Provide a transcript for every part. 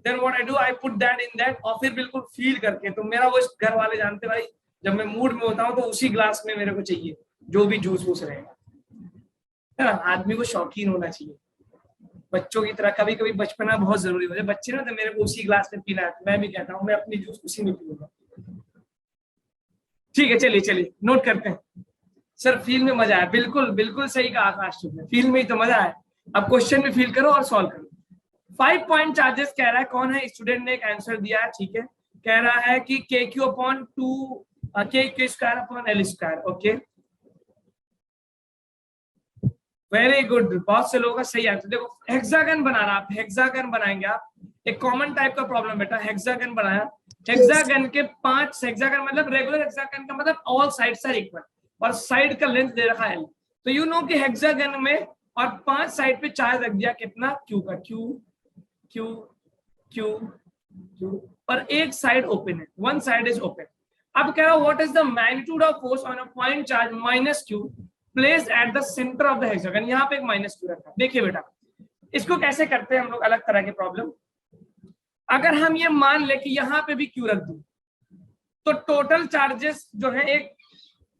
Then what I do, I put that in that, और फिर बिल्कुल फील करके, तो मेरा वो घर वाले जानते भाई, जब मैं मूड में होता हूँ तो उसी ग्लास में मेरे को चाहिए जो भी जूस वूस रहेगा, है ना। आदमी को शौकीन होना चाहिए बच्चों की तरह, कभी कभी बचपना बहुत जरूरी होता है। बच्चे ना तो मेरे को उसी ग्लास में पीना है, मैं भी कहता हूँ मैं अपनी जूस उसी में पीऊंगा। ठीक है, चलिए चलिए नोट करते हैं। सर फील में मजा है, बिल्कुल बिल्कुल सही कहा आकाश तुमने, फील में ही तो मजा है। अब क्वेश्चन में फील करो और सॉल्व करो। 5 पॉइंट चार्जेस कह रहा है, कौन है स्टूडेंट ने एक आंसर दिया है, ठीक है। कह रहा है कि के क्यू अपॉन 2 के Q square upon L square, okay very good, बहुत से लोगों का सही आंसर। देखो हेक्सागन बना रहा, आप हेक्सागन बनाएंगे, आप एक कॉमन टाइप का प्रॉब्लम बेटा, हेक्सागन बनाया, हेक्सागन के 5, हेक्सागन मतलब रेगुलर हेक्सागन का मतलब ऑल साइड्स आर इक्वल, और साइड का लेंथ दे रखा है एल, तो यू नो कि हेक्सागन में और 5 साइड पे चार्ज रख दिया कितना, क्यू का, क्यू क्यू क्यू क्यू, और एक साइड ओपन है, वन साइड इज ओपन। अब कह रहा हूं what is the magnitude of force on a point charge minus Q place at the centre of the hexagon, यहाँ पे एक माइनस क्यू रखा। देखिए बेटा इसको कैसे करते हैं हम लोग, अलग तरह के प्रॉब्लम। अगर हम ये मान ले कि यहाँ पे भी क्यू रख दूं, तो टोटल चार्जेस जो है, एक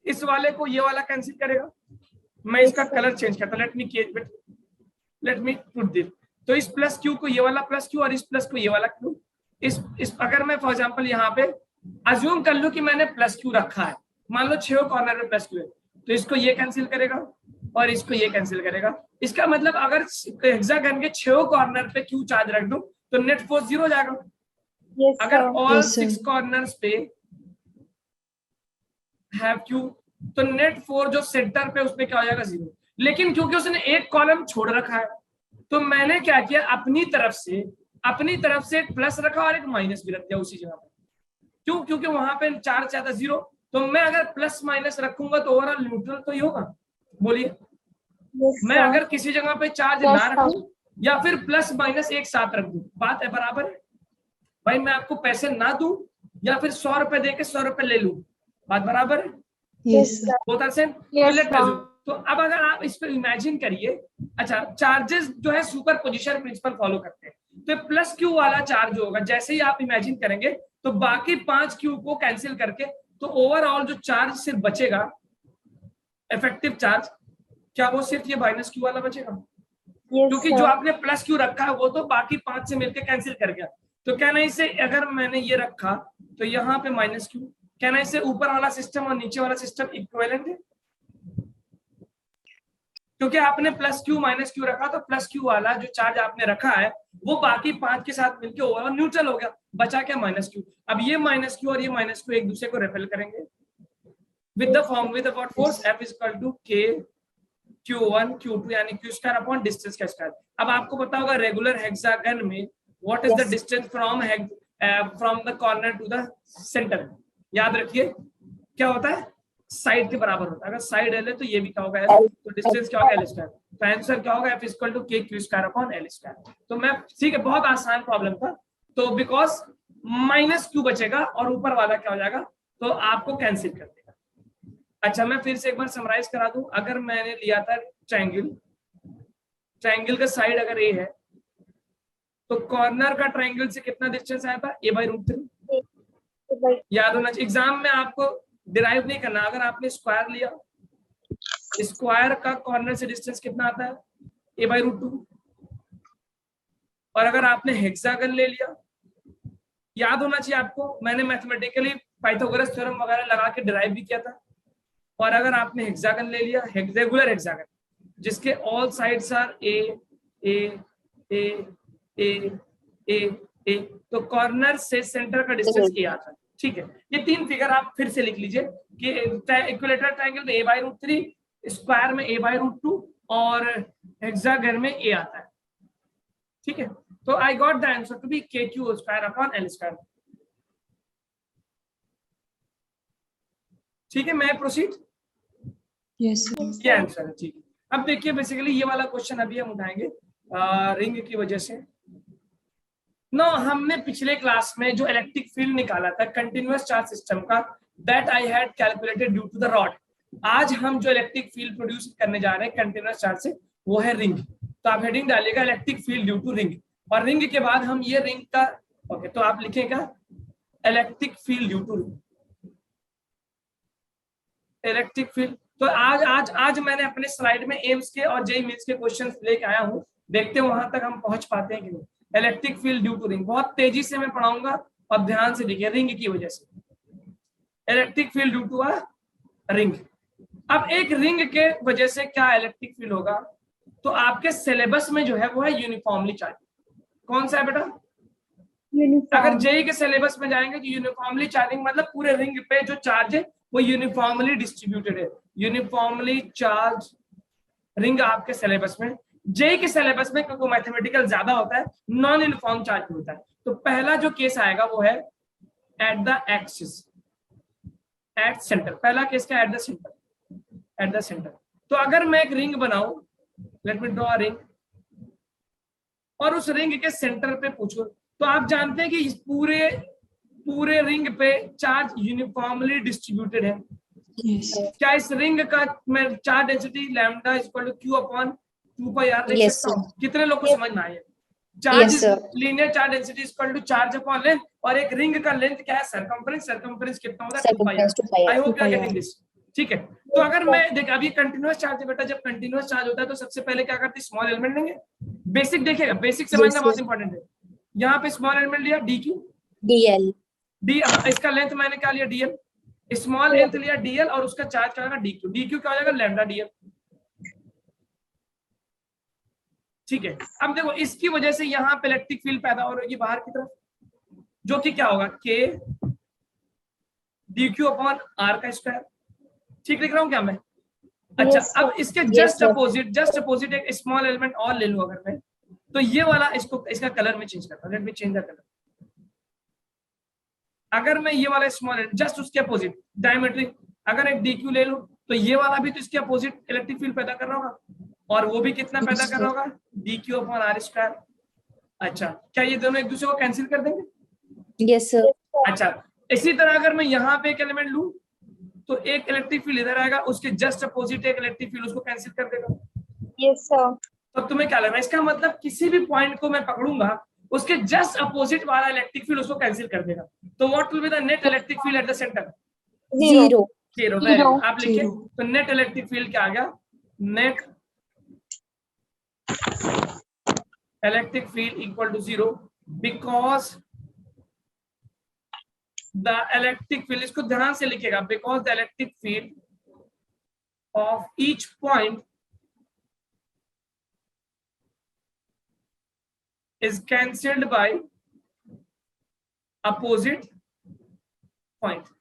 इस वाले को ये वाला कैंसिल करेगा। मैं इसका कलर चेंज करता हूं, लेट मी पुट दिस। तो इस प्लस क्यू को ये वाला प्लस क्यू, और इस प्लस को ये वाला क्यू, इस अगर मैं फॉर एग्जांपल यहाँ पे अज्यूम कर लूं कि मैंने प्लस क्यू रखा है, मान लो 6 कॉर्नर में प्लस क्यू है, तो इसको ये कैंसिल करेगा और इसको ये कैंसिल करेगा। इसका मतलब अगर हेक्सागन के 6 कॉर्नर पे क्यू चार्ज रख दूं तो नेट फोर्स 0 हो जाएगा। अगर ऑल 6 कॉर्नर्स पे हैव क्यू, तो नेट फोर्स जो सेंटर पे उसमें क्या हो जाएगा, 0। लेकिन क्योंकि उसने एक कॉलम छोड़ रखा है, तो मैंने क्या किया, अपनी तरफ से एक प्लस रखा और एक माइनस भी रख दिया उसी जगह पर। क्यों? क्योंकि वहां पे चार्ज आता 0, तो मैं अगर प्लस माइनस रखूंगा तो ओवरऑल न्यूट्रल तो ही होगा। बोलिए मैं अगर किसी जगह पे चार्ज ना रखूं या फिर प्लस माइनस एक साथ रख दूं, बात है बराबर है भाई। मैं आपको पैसे ना दूं या फिर 100 रुपए देके 100 रुपए ले लूं, बात बराबर है। तो अब अगर आप इस पर इमेजिन करिए, अच्छा चार्जेस जो है सुपर पोजिशन प्रिंसिपल फॉलो करते हैं, तो प्लस क्यू वाला चार्ज होगा, जैसे ही आप इमेजिन करेंगे तो बाकी 5 क्यू को कैंसिल करके, तो ओवरऑल जो चार्ज सिर्फ बचेगा इफेक्टिव चार्ज, क्या वो सिर्फ ये माइनस क्यू वाला बचेगा? क्योंकि जो आपने प्लस क्यू रखा है वो तो बाकी 5 से मिलकर कैंसिल कर गया। तो क्या ना इसे अगर मैंने ये रखा तो यहाँ पे माइनस क्यू, क्या ना इसे ऊपर वाला सिस्टम और नीचे वाला सिस्टम इक्विवेलेंट है? क्योंकि आपने प्लस क्यू माइनस क्यू रखा, तो प्लस क्यू वाला जो चार्ज आपने रखा है वो बाकी 5 के साथ मिलकर ओवरऑल न्यूट्रल हो गया, बचा क्या, माइनस क्यू। अब ये माइनस क्यू और ये माइनस क्यू एक दूसरे को रिपेल करेंगे with the form with what force, F is equal to K Q1 Q2 यानी Q स्क्वायर अपॉन डिस्टेंस का स्क्वायर। अब आपको पता होगा रेगुलर हेक्सागन में what is the distance from the corner to the centre, याद रखिए क्या होता है, साइड के बराबर होता है। अगर साइड L है तो ये भी क्या होगा, तो डिस्टेंस क्या होगा, L स्क्वायर। तो आंसर क्या होगा, F equal to K Q square upon L square. तो मैं ठीक है, बहुत आसान प्रॉब्लम था, तो बिकॉज माइनस क्यू बचेगा और ऊपर वाला क्या हो जाएगा, तो आपको कैंसिल कर देगा। अच्छा मैं फिर से एक बार समराइज करा दूं, अगर मैंने लिया था ट्रायंगल का साइड अगर A है, तो कॉर्नर का ट्रायंगल से कितना डिस्टेंस आया था, A/√3। याद होना चाहिए, एग्जाम में आपको डिराइव नहीं करना। अगर आपने स्क्वायर लिया, स्क्वायर का कॉर्नर से डिस्टेंस कितना आता है, A/√2। और अगर आपने हेक्सागन ले लिया, याद होना चाहिए आपको, मैंने मैथमेटिकली पाइथागोरस थ्योरम वगैरह लगा के डिराइव भी किया था। और अगर आपने हेक्सागन ले लिया, रेगुलर हेक्सागन जिसके ऑल साइड्स आर ए ए ए ए ए ए, तो कॉर्नर से सेंटर का डिस्टेंस ए आता है। ठीक है, ये 3 फिगर आप फिर से लिख लीजिए कि इक्विलेटरल ट्रायंगल में A/√3, स्क्वायर में A/√2 और हेक्सागन में A आता है। ठीक है, तो आई got the answer to be KQ square upon L square. ठीक है, मैं प्रोसीड। ये आंसर है। ठीक है, अब देखिए बेसिकली ये वाला क्वेश्चन अभी हम उठाएंगे रिंग की वजह से। हमने पिछले क्लास में जो इलेक्ट्रिक फील्ड निकाला था कंटिन्यूअस चार्ज सिस्टम का, that I had calculated due to the rod. आज हम जो इलेक्ट्रिक फील्ड प्रोड्यूस करने जा रहे हैं कंटिन्यूअस चार्ज से, वो है रिंग। तो आप हेडिंग डालिएगा electric field due to ring, और रिंग के बाद हम ये रिंग का ओके, तो आप लिखेगा electric field due to ring, electric field. तो आज आज आज मैंने अपने स्लाइड में एम्स के और जेईई मेंस के क्वेश्चंस लेके आया हूं, देखते हैं वहां तक हम पहुंच पाते हैं कि नहीं। Electric field due to ring बहुत तेजी से मैं पढ़ाऊंगा, और ध्यान से देखिए, रिंग की वजह से, electric field due to a ring. अब एक रिंग के वजह से क्या इलेक्ट्रिक फील्ड होगा, तो आपके सिलेबस में जो है वो है यूनिफॉर्मली चार्ज। कौन सा है बेटा? अगर जेई के सिलेबस में जाएंगे तो यूनिफॉर्मली चार्जिंग मतलब पूरे रिंग पे जो चार्ज है वो यूनिफॉर्मली डिस्ट्रीब्यूटेड है, यूनिफॉर्मली चार्ज रिंग आपके सिलेबस में। जेई के सिलेबस में क्योंकि मैथमेटिकल ज्यादा होता है, नॉन यूनिफॉर्म चार्ज होता है। तो पहला जो केस आएगा वो है eight the axis, at centre, पहला केस का eight the centre, eight the centre. तो अगर मैं एक रिंग बनाऊं, let me draw a ring, और उस रिंग के सेंटर पे पूछो, तो आप जानते हैं कि इस पूरे पूरे रिंग पे चार्ज यूनिफॉर्मली डिस्ट्रीब्यूटेड है। क्या इस रिंग का मैं charge density lambda is equal to Q upon 2 pi R लिख सकता हूँ? कितने लोग को समझ में आया? Charge linear charge density is equal to charge upon length, और एक रिंग का लेंथ क्या है? सर्कमफ्रेंस, सर्कमफ्रेंस कितना होता है? 2 pi r. I hope you are getting this. ठीक है, तो अगर मैं देख, अभी कंटिन्यूअस चार्ज है बेटा, जब कंटिन्यूअस चार्ज होता है तो सबसे पहले क्या करते हैं? स्मॉल एलिमेंट लेंगे। बेसिक देखिएगा, बेसिक समझना बहुत इंपॉर्टेंट है। यहाँ पे स्मॉल एलिमेंट लिया डी क्यू डीएल, डी, इसका लेंथ मैंने क्या लिया? डीएल। स्मॉल लेंथ लिया डीएल, और उसका चार्ज क्या होगा? डीक्यू। डीक्यू क्या हो जाएगा? Lambda DL. ठीक है, अब देखो इसकी वजह से यहाँ पे इलेक्ट्रिक फील्ड पैदा हो रही है बाहर की तरफ, जो कि क्या होगा? के डी क्यू अपॉन आर का स्क्वायर। ठीक लिख रहा हूँ क्या मैं? अच्छा, अब इसके जस्ट अपोजिट एक स्मॉल एलिमेंट और ले लूं अगर मैं, तो ये वाला इसको, इसका कलर में चेंज करता हूं। Let me change the colour. अगर मैं ये वाला स्मॉल जस्ट उसके अपोजिट डायमेट्रिक, अगर एक डीक्यू ले लूं, तो ये वाला भी तो इसके अपोजिट इलेक्ट्रिक फील्ड पैदा कर रहा होगा, और वो भी कितना पैदा कर रहा होगा? DQ upon R square. अच्छा, क्या ये दोनों एक दूसरे को कैंसिल कर देंगे? Yes sir. अच्छा, इसी तरह अगर मैं यहाँ पे एक एलिमेंट लूं, तो एक इलेक्ट्रिक फील्ड इधर आएगा, उसके जस्ट अपोजिट एक इलेक्ट्रिक फील्ड उसको कैंसिल कर देगा। Yes sir. तो तुम्हें क्या लग रहा है? इसका मतलब किसी भी पॉइंट को मैं पकड़ूंगा, उसके जस्ट अपोजिट वाला इलेक्ट्रिक फील्ड उसको कैंसिल कर देगा। तो what will be the net electric field at the centre? Zero. Zero. आप लिखिए, तो नेट इलेक्ट्रिक फील्ड क्या आ गया? Net electric field equal to zero, because the electric field, इसको ध्यान से लिखिएगा, because the electric field of each point is cancelled by opposite point।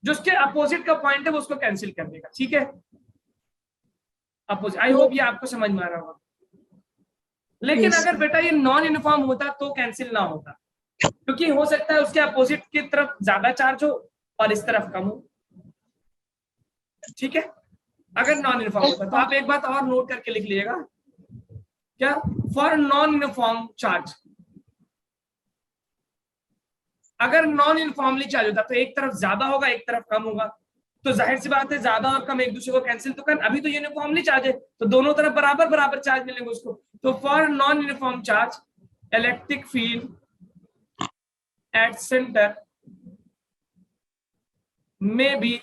जो उसके अपोजिट का पॉइंट है वो उसको कैंसिल कर देगा। ठीक है, अपोजिट। आई होप ये आपको समझ में आ रहा होगा। लेकिन अगर बेटा ये नॉन यूनिफॉर्म होता तो कैंसिल ना होता, क्योंकि हो सकता है उसके अपोजिट की तरफ ज्यादा चार्ज हो और इस तरफ कम हो। ठीक है, अगर नॉन यूनिफॉर्म होता तो आप एक बात और नोट करके लिख लीजिएगा, क्या? फॉर नॉन यूनिफॉर्म चार्ज, अगर नॉन यूनिफॉर्मली चार्ज होता तो एक तरफ ज्यादा होगा एक तरफ कम होगा, तो जाहिर सी बात है ज्यादा और कम एक दूसरे को कैंसिल तो कर। अभी तो यूनिफॉर्मली चार्ज है तो दोनों तरफ बराबर बराबर चार्ज मिलेंगे उसको। तो for non uniform charge electric field at centre may be,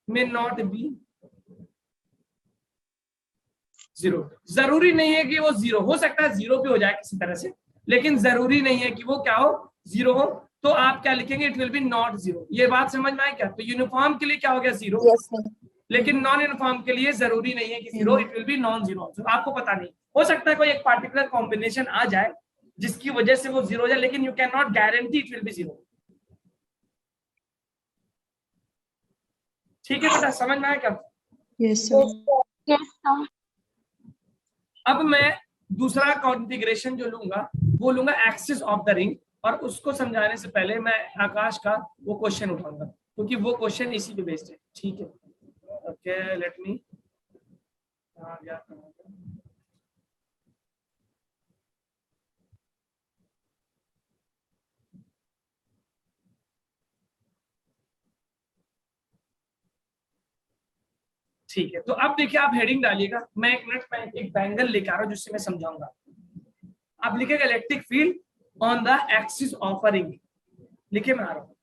may not be zero. जरूरी नहीं है कि वो जीरो, हो सकता है जीरो भी हो जाए किसी तरह से, लेकिन जरूरी नहीं है कि वो क्या हो? जीरो हो। तो आप क्या लिखेंगे? It will B not zero. ये बात समझ में आई क्या? तो यूनिफॉर्म के लिए क्या हो गया? जीरो। लेकिन नॉन यूनिफॉर्म के लिए जरूरी नहीं है कि zero, it will B non zero. आपको पता नहीं, हो सकता है कोई एक पार्टिकुलर कॉम्बिनेशन आ जाए जिसकी वजह से वो जीरो हो जाए, लेकिन you can not guarantee it will B zero. ठीक है बेटा, समझ में आया क्या? Yes sir. अब मैं दूसरा कॉन्फ़िगरेशन जो लूंगा वो लूंगा एक्सिस ऑफ द रिंग, और उसको समझाने से पहले मैं आकाश का वो क्वेश्चन उठाऊंगा क्योंकि वो क्वेश्चन इसी पे बेस्ड है। ठीक है, ओके, लेट मी, ठीक है, तो अब देखिए आप हेडिंग डालिएगा, मैं एक मिनट में एक बैंगल लेकर आ रहा हूँ जिससे मैं समझाऊंगा। आप लिखेगा electric field on the axis of a ring, लिखे मैं आ रहा हूँ।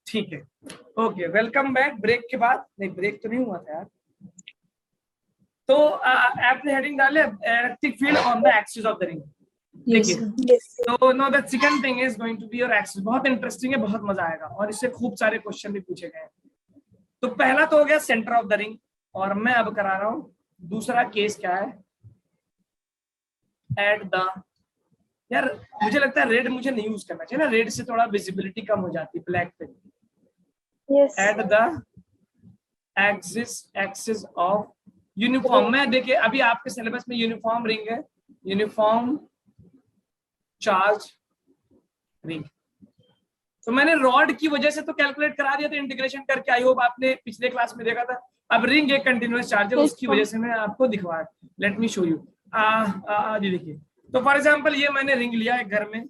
ठीक है, ओके, वेलकम बैक। ब्रेक के बाद, नहीं ब्रेक तो नहीं हुआ था यार। तो आपने हेडिंग डाले electric field on the axis of the ring. Yes, देखिए, sir. तो no the second thing is going to be your axis. बहुत इंटरेस्टिंग है, बहुत मजा आएगा और इससे खूब सारे क्वेश्चन भी पूछे गए हैं। तो पहला तो हो गया सेंटर ऑफ द रिंग, और मैं अब करा रहा हूं दूसरा केस। क्या है? एट द, यार मुझे लगता है रेड मुझे नहीं यूज करना चाहिए ना, रेड से थोड़ा विजिबिलिटी कम हो जाती है ब्लैक पे। Yes. Eight the axis of uniform में, देखिए अभी आपके सिलेबस में यूनिफॉर्म रिंग है, यूनिफॉर्म चार्ज रिंग। तो मैंने रॉड की वजह से तो कैलकुलेट करा दिया था इंटीग्रेशन करके, आई होप आपने पिछले क्लास में देखा था। अब रिंग एक कंटिन्यूअस चार्ज है, उसकी वजह से मैं आपको दिखवा, लेट मी शो यू। देखिए, तो फॉर एग्जांपल ये मैंने रिंग लिया है घर में,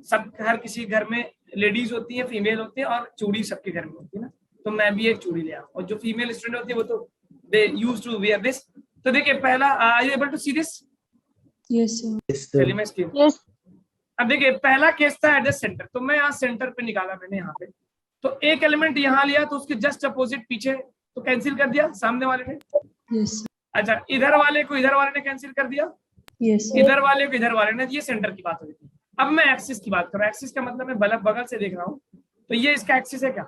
सब हर किसी घर में लेडीज होती है, फीमेल होती है, और चूड़ी सबके घर में होती है ना, तो मैं भी एक चूड़ी लिया, और जो फीमेल स्टूडेंट होती है वो तो they used to wear this. तो देखिए पहला, are you able to see this? Yes, sir. चलिए मैं स्क्रीन, Yes. अब देखिए पहला केस था एट द सेंटर, तो मैं यहाँ सेंटर पे निकाला मैंने यहाँ पे, तो एक एलिमेंट यहाँ लिया तो उसके जस्ट अपोजिट पीछे तो कैंसिल कर दिया सामने वाले ने। Yes, sir. अच्छा, इधर वाले को इधर वाले ने कैंसिल कर दिया, Yes, sir. इधर वाले को इधर वाले ने, ये सेंटर की बात हो रही थी। अब मैं एक्सिस की बात कर रहा हूँ, एक्सिस का मतलब मैं बगल से देख रहा हूँ, तो ये इसका एक्सिस है क्या?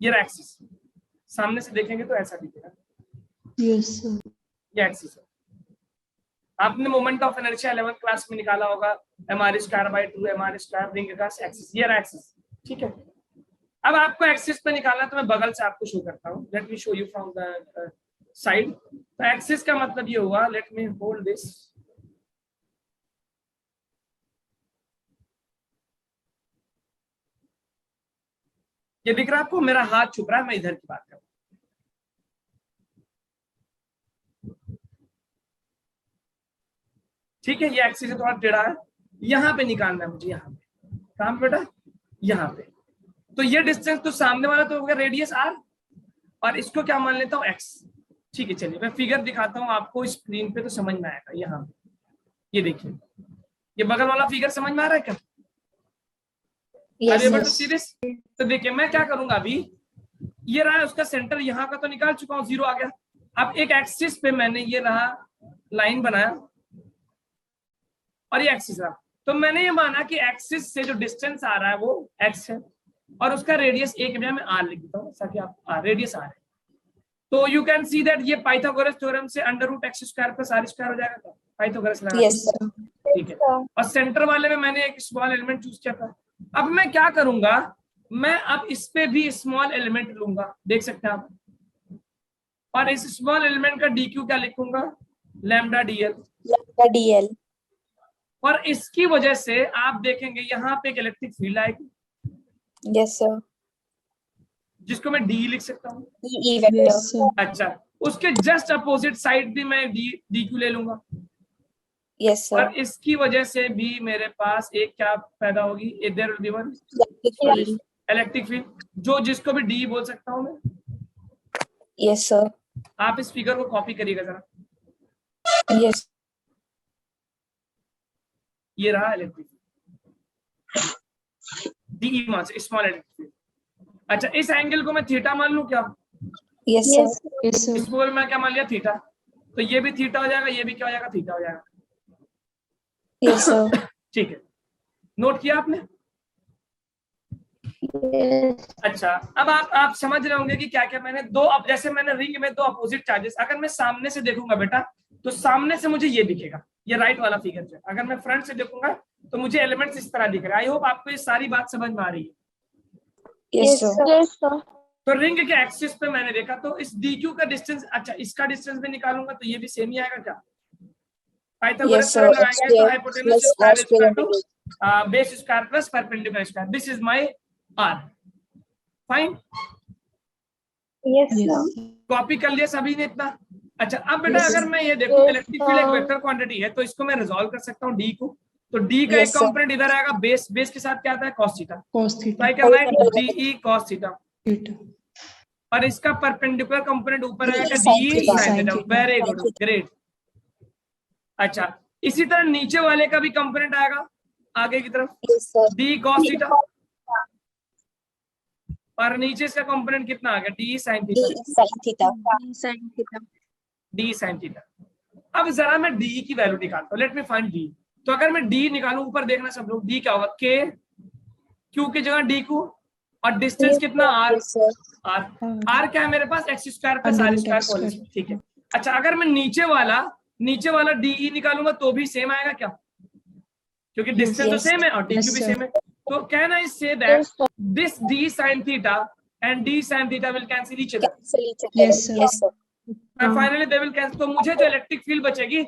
ये एक्सिस, सामने से देखेंगे तो ऐसा दिखेगा, Yes, sir. ये एक्सिस है। आपने moment of inertia 11th class में निकाला होगा, mr²/2 mr² रिंग का एक्सिस, ये एक्सिस, ठीक है। अब आपको एक्सिस पे निकालना, तो मैं बगल से आपको शो करता हूँ, let me show you from the side. तो एक्सिस का मतलब ये हुआ, लेट मी होल्ड दिस, ये दिख रहा है आपको, मेरा हाथ छुप रहा है, मैं इधर की बात कर रहा हूँ। ठीक है, ये एक्सिस से थोड़ा टेढ़ा है, यहाँ पे निकालना है मुझे, यहाँ पे, कहाँ पे बेटा? यहाँ पे। तो ये डिस्टेंस तो सामने वाला तो हो गया रेडियस r, और इसको क्या मान लेता हूँ x। ठीक है, चलिए मैं फिगर दिखाता हूँ आपको स्क्रीन पे तो समझ में आएगा। यहाँ ये देखिए, ये बगल वाला फिगर समझ में आ रहा है क्या? Yes, अरे sir. सीरीज, तो देखिए मैं क्या करूंगा, अभी ये रहा उसका सेंटर, यहाँ का तो निकाल चुका हूँ, 0 आ गया। अब एक एक्सिस पे मैंने ये रहा लाइन बनाया, और ये एक्सिस रहा, तो मैंने ये माना कि एक्सिस से जो डिस्टेंस आ रहा है वो x है, और उसका रेडियस एक में मैं r लिख देता हूँ ताकि आप रेडियस r है। तो यू कैन सी दैट ये पाइथागोरस थ्योरम से √x² + r² हो जाएगा था, पाइथागोरस लगा। Yes, sir. ठीक है, और सेंटर वाले में मैंने एक स्मॉल एलिमेंट चूज किया था। अब मैं क्या करूंगा, मैं अब इस पे भी स्मॉल एलिमेंट लूंगा, देख सकते हैं आप, और इस स्मॉल एलिमेंट का dq क्या लिखूंगा, λ/dl, Lambda DL. और इसकी वजह से आप देखेंगे यहाँ पे एक इलेक्ट्रिक फील्ड आएगी, Yes, sir. जिसको मैं डी लिख सकता हूँ। E vector. Yes, sir. अच्छा, उसके जस्ट अपोजिट साइड भी मैं dq ले लूंगा, Yes, sir. और इसकी वजह से भी मेरे पास एक क्या पैदा होगी, there will be one Electric field. Electric field, जो जिसको भी डी बोल सकता हूँ मैं। Yes, sir. आप इस फिगर को कॉपी करिएगा जरा, Yes. ये रहा इलेक्ट्रिक डी मान से स्मॉल इलेक्ट्रिक फील्ड। अच्छा, इस एंगल को मैं थीटा मान लूं क्या? Yes, sir. Yes, sir. इसको मैं क्या मान लिया, थीटा, तो ये भी थीटा हो जाएगा, ये भी क्या हो जाएगा, थीटा हो जाएगा। Yes, sir. ठीक है, नोट किया आपने? Yes. अच्छा, अब आप समझ रहे होंगे कि क्या क्या मैंने दो, अब जैसे मैंने रिंग में दो अपोजिट चार्जेस, अगर मैं सामने से देखूंगा बेटा तो सामने से मुझे ये दिखेगा, ये राइट वाला फिगर जो है। अगर मैं फ्रंट से देखूंगा तो मुझे एलिमेंट्स इस तरह दिख रहा है। आई होप आपको ये सारी बात समझ में आ रही है। Yes, sir. Yes, sir. तो रिंग के एक्सिस पे मैंने देखा तो इस DQ का डिस्टेंस, अच्छा इसका डिस्टेंस भी निकालूंगा तो ये भी सेम ही आएगा क्या? Pythagoras Yes, sir. Theorem X लगाएंगे तो square hypotenuse plus square R is equal square to into base square plus perpendicular square. This is my R। Fine, Yes, Yes. sir. Copy कर लिया सभी ने इतना। अच्छा अब बेटा Yes, अगर sir. मैं ये देखूं Yes, इलेक्ट्रिक फील्ड एक sir. वेक्टर क्वांटिटी है तो इसको मैं रिजॉल्व कर सकता हूँ D को। तो D का Yes, एक sir. कंपोनेंट इधर आएगा, बेस, बेस के साथ क्या आता है cos थीटा, cos तो theta I can write DE cos theta, theta और इसका परपेंडिकुलर कंपोनेंट ऊपर DE आएगा sin DE theta. sin sin theta. theta. Very good, great. अच्छा इसी तरह नीचे वाले का भी कंपोनेंट आएगा आगे की तरफ Yes, sir. D cos theta, और नीचे इसका कंपोनेंट कितना आ गया DE sin D theta, sin theta. Sin theta. D sin theta. अब जरा मैं D की वैल्यू निकालता हूँ, लेट मी फाइंड D। तो अगर मैं D निकालूं, ऊपर देखना सब लोग, D क्या होगा K, Q की जगह D को, और डिस्टेंस कितना R, Yes, sir. R, R क्या है मेरे पास x square plus Under R root स्क्वायर x होल square. स्क्वायर, ठीक है। अच्छा अगर मैं नीचे वाला DE निकालूंगा तो भी सेम आएगा क्या, क्योंकि डिस्टेंस तो yes, सेम है और DQ yes, भी sir. सेम है। तो can I say that Yes, sir. This D sin theta and D sin theta will cancel each other, Cancel each other. Yes, sir. Yes, sir. and finally they will cancel। तो मुझे जो electric field बचेगी,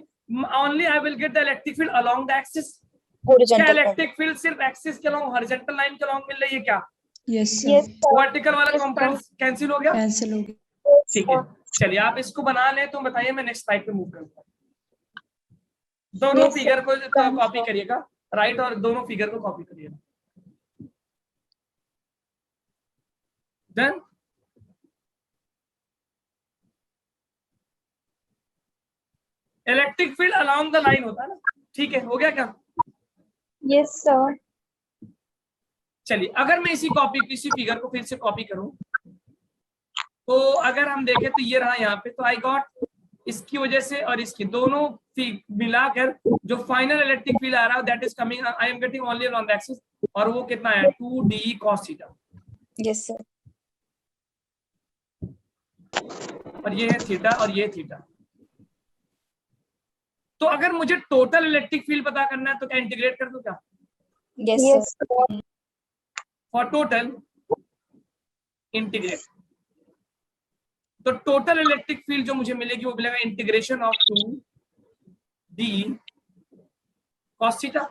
only I will get the electric field along the axis। क्या Horizontal. Electric field सिर्फ axis के along, horizontal line के along मिल रही है क्या? yes sir Yes, sir. Vertical वाला Yes, sir. कंपोनेंट कैंसिल हो गया, cancel हो गया ठीक है। चलिए आप इसको बना लें तो बताइए, मैं नेक्स्ट स्लाइड पे मूव करूंगा। दोनों Yes, sir. फिगर को कॉपी करिएगा, राइट, और दोनों फिगर को कॉपी करिएगा। Done. Electric field along the line होता है ना, ठीक है, हो गया क्या? Yes, sir. चलिए अगर मैं इसी फिगर को फिर से कॉपी करूं तो अगर हम देखें तो ये रहा यहाँ पे, तो आई गॉट इसकी वजह से और इसकी दोनों मिलाकर जो फाइनल इलेक्ट्रिक फील्ड आ रहा है that is coming, I am getting only on the axis, और वो कितना है 2DE cos theta, Yes, sir. और ये है थीटा और ये थीटा। तो अगर मुझे टोटल इलेक्ट्रिक फील्ड पता करना है तो क्या इंटीग्रेट कर दूं क्या? Yes, Yes, sir. sir. For total integrate, तो टोटल इलेक्ट्रिक फील्ड जो मुझे मिलेगी वो मिलेगा integration of 2DE cos theta,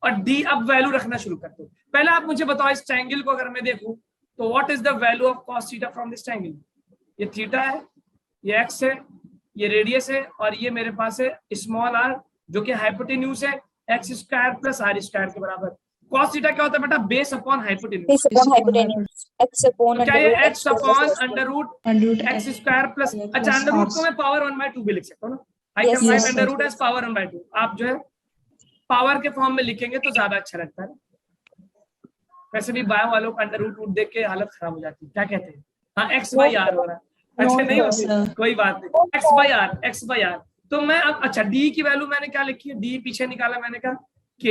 और D अब वैल्यू रखना शुरू कर दो। पहले आप मुझे बताओ इस ट्रायंगल को अगर मैं देखूं तो what is the value of cos theta from this triangle? ये थीटा है, ये x है, ये रेडियस है, और ये मेरे पास है स्मॉल r जो कि हाइपोटेन्यूज है, x square plus r square के बराबर। cos थीटा क्या होता है बेटा? Base upon hypotenuse. This upon hypotenuse. X upon तो क्या under ये root x upon under root under root x square plus, अच्छा अंडर रूट को मैं पावर 1/2 भी लिख सकता हूँ ना, I Yes, can write yes, under sir. Root as power 1/2। आप जो है पावर के फॉर्म में लिखेंगे तो ज्यादा अच्छा लगता है। वैसे भी बायो वालों का अंडर रूट देख के हालत खराब हो जाती है, क्या कहते हैं? हाँ x/r हो रहा है, अच्छा No, नहीं no, होती, sir. कोई बात नहीं, x/r। तो मैं अब, अच्छा D की वैल्यू मैंने क्या लिखी है? D पीछे निकाला मैंने, कहा K,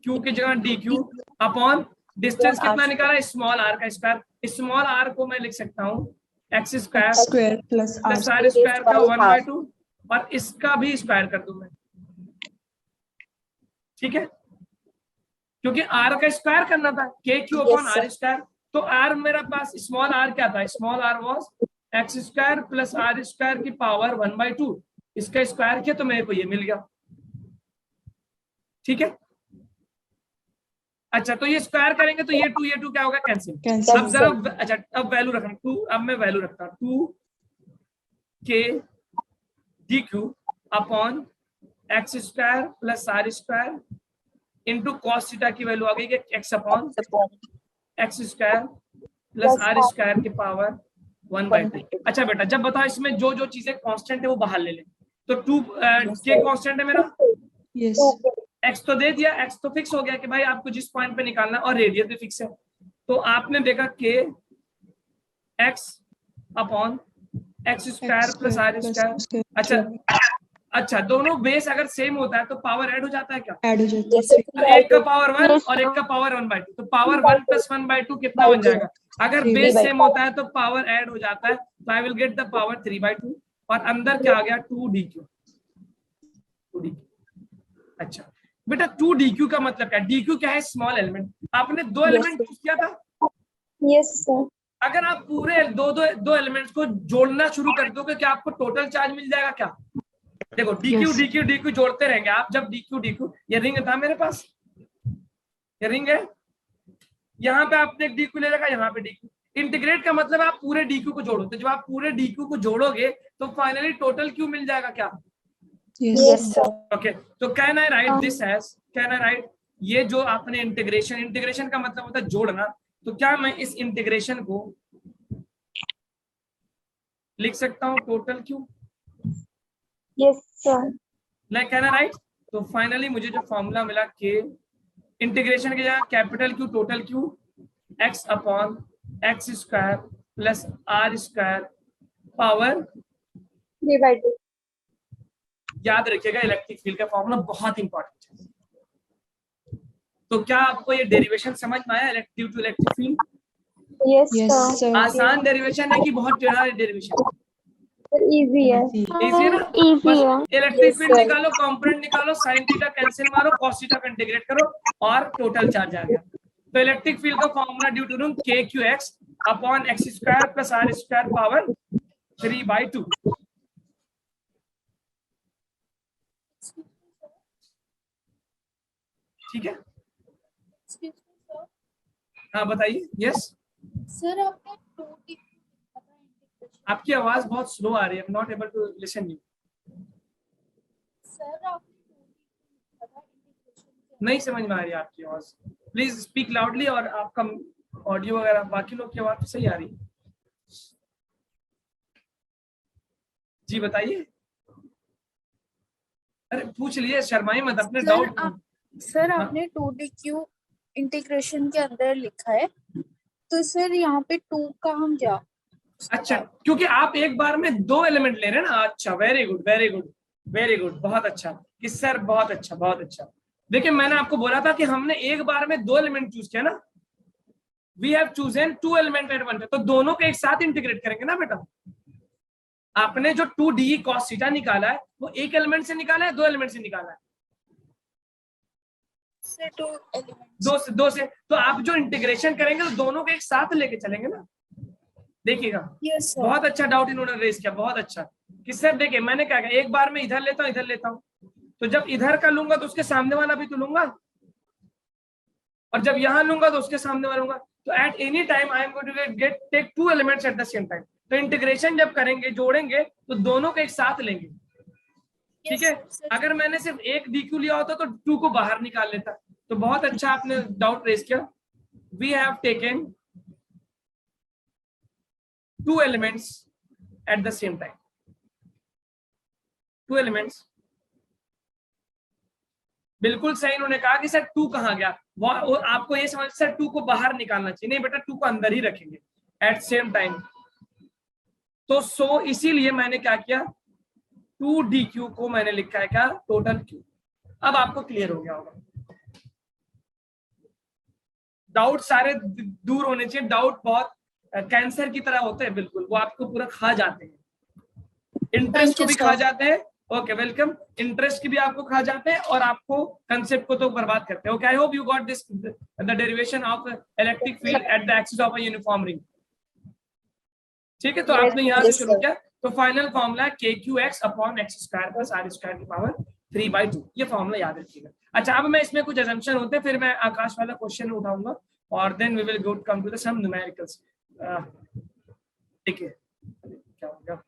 Q की जगह DQ अपॉन डिस्टेंस कितना निकाला? स्मॉल r का स्क्वायर। स्मॉल r को मैं लिख सकता हूँ x square square plus r plus r square का 1/2, और इसका भी स्क्वायर कर दूं मैं, ठीक है, क्योंकि r का स्क्वायर करना था, KQ upon Yes, r square. तो r मेरा पास स्मॉल r क्या था? Small r was x square plus r square की पावर 1/2, इसका स्क्वायर किया तो मेरे को ये मिल गया, ठीक है। अच्छा तो ये स्क्वायर करेंगे तो ये 2 क्या होगा? कैंसिल। cancel अब जरा, अच्छा अब वैल्यू रखना 2, अब मैं वैल्यू रखता हूँ 2K DQ upon x square plus r square into cos theta की वैल्यू आ गई कि x upon X upon x square plus r square की पावर 1/2। अच्छा बेटा जब बताओ इसमें जो जो चीजें कांस्टेंट है वो बाहर ले लें, तो 2K कांस्टेंट है मेरा, yes x तो दे दिया, x तो फिक्स हो गया कि भाई आपको जिस पॉइंट पे निकालना है, और रेडियस भी फिक्स है, तो आपने देखा K x upon x square plus r square. अच्छा दोनों बेस अगर सेम होता है तो पावर ऐड हो जाता है क्या? ऐड हो जाता Yes, sir. तो एक का पावर 1 और एक का पावर 1/2, तो पावर 1 प्लस 1/2 कितना बन जाएगा? अगर 3/2 बेस सेम होता है तो पावर ऐड हो जाता है, तो आई विल गेट द पावर 3/2, और अंदर क्या आ गया? 2DQ। अच्छा बेटा 2DQ का मतलब क्या है? DQ क्या है? Small element. आपने दो एलिमेंट चूज किया था, Yes, sir. अगर आप पूरे दो एलिमेंट्स को जोड़ना शुरू कर दोगे क्या आपको टोटल चार्ज मिल जाएगा क्या? देखो डीक्यू Yes. डीक्यू डीक्यू जोड़ते रहेंगे आप, जब डीक्यू डीक्यू, ये रिंग था मेरे पास, ये रिंग है, यहाँ पे आपने एक डीक्यू ले रखा, यहाँ पे डीक्यू। इंटीग्रेट का मतलब आप पूरे डीक्यू को जोड़ो, तो जब आप पूरे डीक्यू को जोड़ोगे तो फाइनली टोटल क्यू मिल जाएगा क्या? Yes. Yes, sir. ओके, तो can I write this as, can I write, ये जो आपने इंटीग्रेशन, इंटीग्रेशन का मतलब होता है जोड़ना, तो क्या मैं इस इंटीग्रेशन को लिख सकता हूँ total Q? Yes, sir. Like can I write? तो फाइनली मुझे जो फॉर्मूला मिला के इंटीग्रेशन के जगह capital Q total Q X upon X square plus R square power, 3/2. याद रखिएगा इलेक्ट्रिक फील्ड का फॉर्मूला बहुत इंपॉर्टेंट है। तो क्या आपको ये डेरिवेशन समझ में आया, electric to electric field? Yes, Yes, sir. sir. आसान डेरिवेशन है कि बहुत टेढ़ा डेरिवेशन? Easy है. इजी है ना? Easy है. Electric Yes, field sir. निकालो, कंपोनेंट निकालो, साइन थीटा कैंसिल मारो, कॉस थीटा को इंटीग्रेट करो और टोटल चार्ज आ गया। तो इलेक्ट्रिक फील्ड का फॉर्मूला ड्यू टू रूम K Q X upon X square plus R square power 3/2। ठीक है, हाँ बताइए। यस सर आपने 2D आपकी आवाज बहुत स्लो आ रही है, not able to listen you. Sir आपने 2D नहीं समझ में आ रही है आपकी आवाज, प्लीज स्पीक लाउडली। और आपका ऑडियो वगैरह बाकी लोग की आवाज तो सही आ रही है। जी बताइए, अरे पूछ लिए, शर्माई मत, अपने सर, डाउट। सर हाँ। आपने 2D क्यू इंटीग्रेशन के अंदर लिखा है, तो सर यहाँ पे 2 का हम क्या? अच्छा, क्योंकि आप एक बार में दो एलिमेंट ले रहे हैं ना। अच्छा, very good very good very good, बहुत अच्छा कि सर, बहुत अच्छा बहुत अच्छा। देखिए मैंने आपको बोला था कि हमने एक बार में दो एलिमेंट चूज किया ना, we have chosen 2 element at one, तो दोनों को एक साथ इंटीग्रेट करेंगे ना बेटा। आपने जो 2d cos थीटा निकाला है वो एक एलिमेंट से निकाला है, दो एलिमेंट से निकाला है? Sir 2 elements. दो से, तो आप जो इंटीग्रेशन करेंगे तो दोनों को एक साथ लेके चलेंगे ना। देखिएगा, यस सर। बहुत अच्छा डाउट इन्होंने रेज किया, बहुत अच्छा कि सर देखिए मैंने क्या कहा, एक बार में इधर लेता हूँ इधर लेता हूँ, तो जब इधर का लूंगा तो उसके सामने वाला भी तो लूंगा, और जब यहां लूंगा तो उसके सामने वाला लूंगा। तो at any time I am going to get take 2 elements at the same time. तो इंटीग्रेशन जब करेंगे, जोड़ेंगे, तो दोनों को एक साथ लेंगे। ठीक है, अगर मैंने सिर्फ एक डीक्यू लिया होता तो 2 को बाहर निकाल लेता। तो बहुत अच्छा आपने डाउट रेज किया। We have taken 2 elements at the same time, 2 elements। बिल्कुल सही इन्होंने कहा कि सर 2 कहाँ गया, और आपको ये समझ सर 2 को बाहर निकालना चाहिए, नहीं बेटा 2 को अंदर ही रखेंगे एट सेम टाइम। तो इसीलिए मैंने क्या किया, 2dq को मैंने लिखा है क्या, टोटल q। अब आपको क्लियर हो गया होगा, डाउट सारे दूर होने चाहिए। डाउट बहुत कैंसर की तरह होते हैं, बिल्कुल वो आपको पूरा खा जाते हैं, इंटरेस्ट को भी खा जाते हैं। ओके वेलकम, इंटरेस्ट की भी आपको खा जाते हैं और आपको कंसेप्ट को तो बर्बाद करते हैं। Okay, I hope you got this, the derivation of electric field at the axis of a uniform ring. ठीक है, तो आपने यहाँ से शुरू किया, तो final formula K Q X upon X square plus R square की पावर 3/2, ये फॉर्मूला याद रखिएगा। अच्छा, अब मैं इसमें कुछ अजम्पशन होते हैं, फिर मैं आकाश वाला क्वेश्चन उठाऊंगा और then we will go come to the some numericals. देखिए क्या होगा,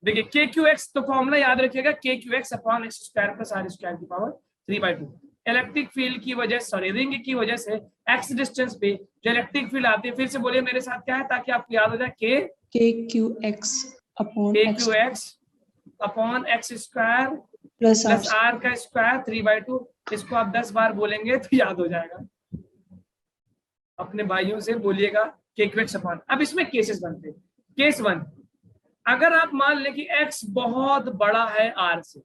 देखिए के क्यू एक्स, तो फॉर्मूला याद रखिएगा K Q X upon X square plus R square की पावर 3/2। इलेक्ट्रिक फील्ड की वजह, सॉरी रिंग की वजह से एक्स डिस्टेंस पे जो इलेक्ट्रिक फील्ड आती है, फिर से बोलिए मेरे साथ क्या है ताकि आपको याद हो जाए, K Q X upon X square plus R का स्क्वायर 3/2। इसको आप 10 बार बोलेंगे तो याद हो जाएगा। अपने भाइयों से बोलिएगा के क्यू एक्स अपॉन। अब इसमें केसेस बनते हैं। केस 1, अगर आप मान लें कि x बहुत बड़ा है r से,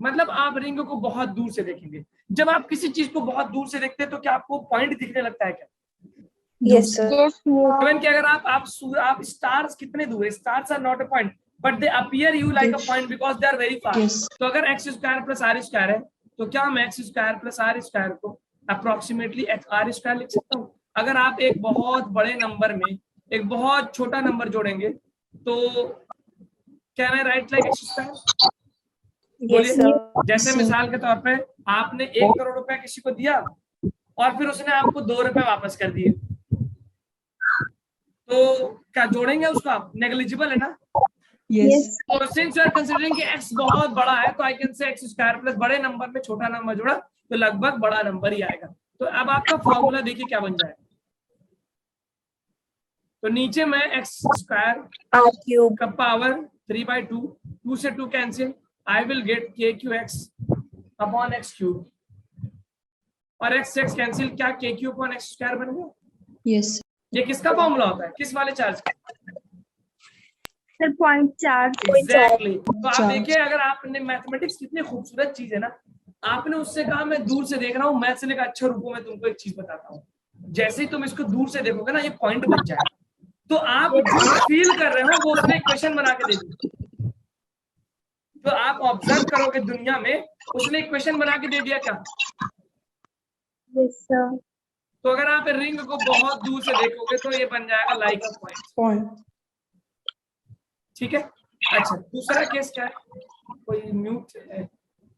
मतलब आप रिंग को बहुत दूर से देखेंगे। जब आप किसी चीज को बहुत दूर से देखते हैं तो क्या आपको पॉइंट दिखने लगता है क्या? Yes, sir. Yes, इवन कि अगर आप स्टार्स कितने दूर है, stars are not a point but they appear you like a point because they are very far. Yes. तो अगर X square plus R square है तो क्या हम X square plus R square को अप्रोक्सीमेटली आर स्क्वायर लिख सकता हूँ। अगर आप एक बहुत बड़े नंबर में एक बहुत छोटा नंबर जोड़ेंगे तो can I right like x square? Yes, sir. जैसे Sir. मिसाल के तौर पे आपने 1 करोड़ रुपया किसी को दिया और फिर उसने आपको 2 रुपए वापस कर दिए, तो क्या जोड़ेंगे उसको आप? नेग्लिजिबल है ना? Yes. तो सिंस यू आर कंसीडरिंग कि x बहुत बड़ा है तो I can say x square plus बड़े नंबर में छोटा नंबर जोड़ा तो लगभग बड़ा नंबर ही आएगा। तो अब आपका फॉर्मूला देखिए क्या बन जाएगा। तो नीचे में एक्स स्क्वायर R cube. का पावर 3/2, 2 से 2 कैंसिल, आई विल गेट के Q X upon x cube और एक्स एक्स कैंसिल, क्या के क्यू अपॉन एक्स स्क्वायर बन गया। Yes. ये किसका फॉर्मूला होता है? किस वाले चार्ज का? Sir point charge. एग्जैक्टली। तो आप चार्ज। देखिए, अगर आपने मैथमेटिक्स कितनी खूबसूरत चीज है ना, आपने उससे कहा मैं दूर से देख रहा हूँ, मैथ से लेकर अच्छे रूपों में तुमको एक चीज बताता हूँ, जैसे ही तुम इसको दूर से देखोगे ना ये पॉइंट बन जाएगा। तो आप जो फील कर रहे हो वो उसने इक्वेशन बना के दे दी। तो आप ऑब्जर्व करोगे दुनिया में उसने इक्वेशन बना के दे दिया क्या? Yes sir. तो अगर आप रिंग को बहुत दूर से देखोगे तो ये बन जाएगा लाइक अ पॉइंट। Point. ठीक है। अच्छा, दूसरा केस क्या है? कोई म्यूट है?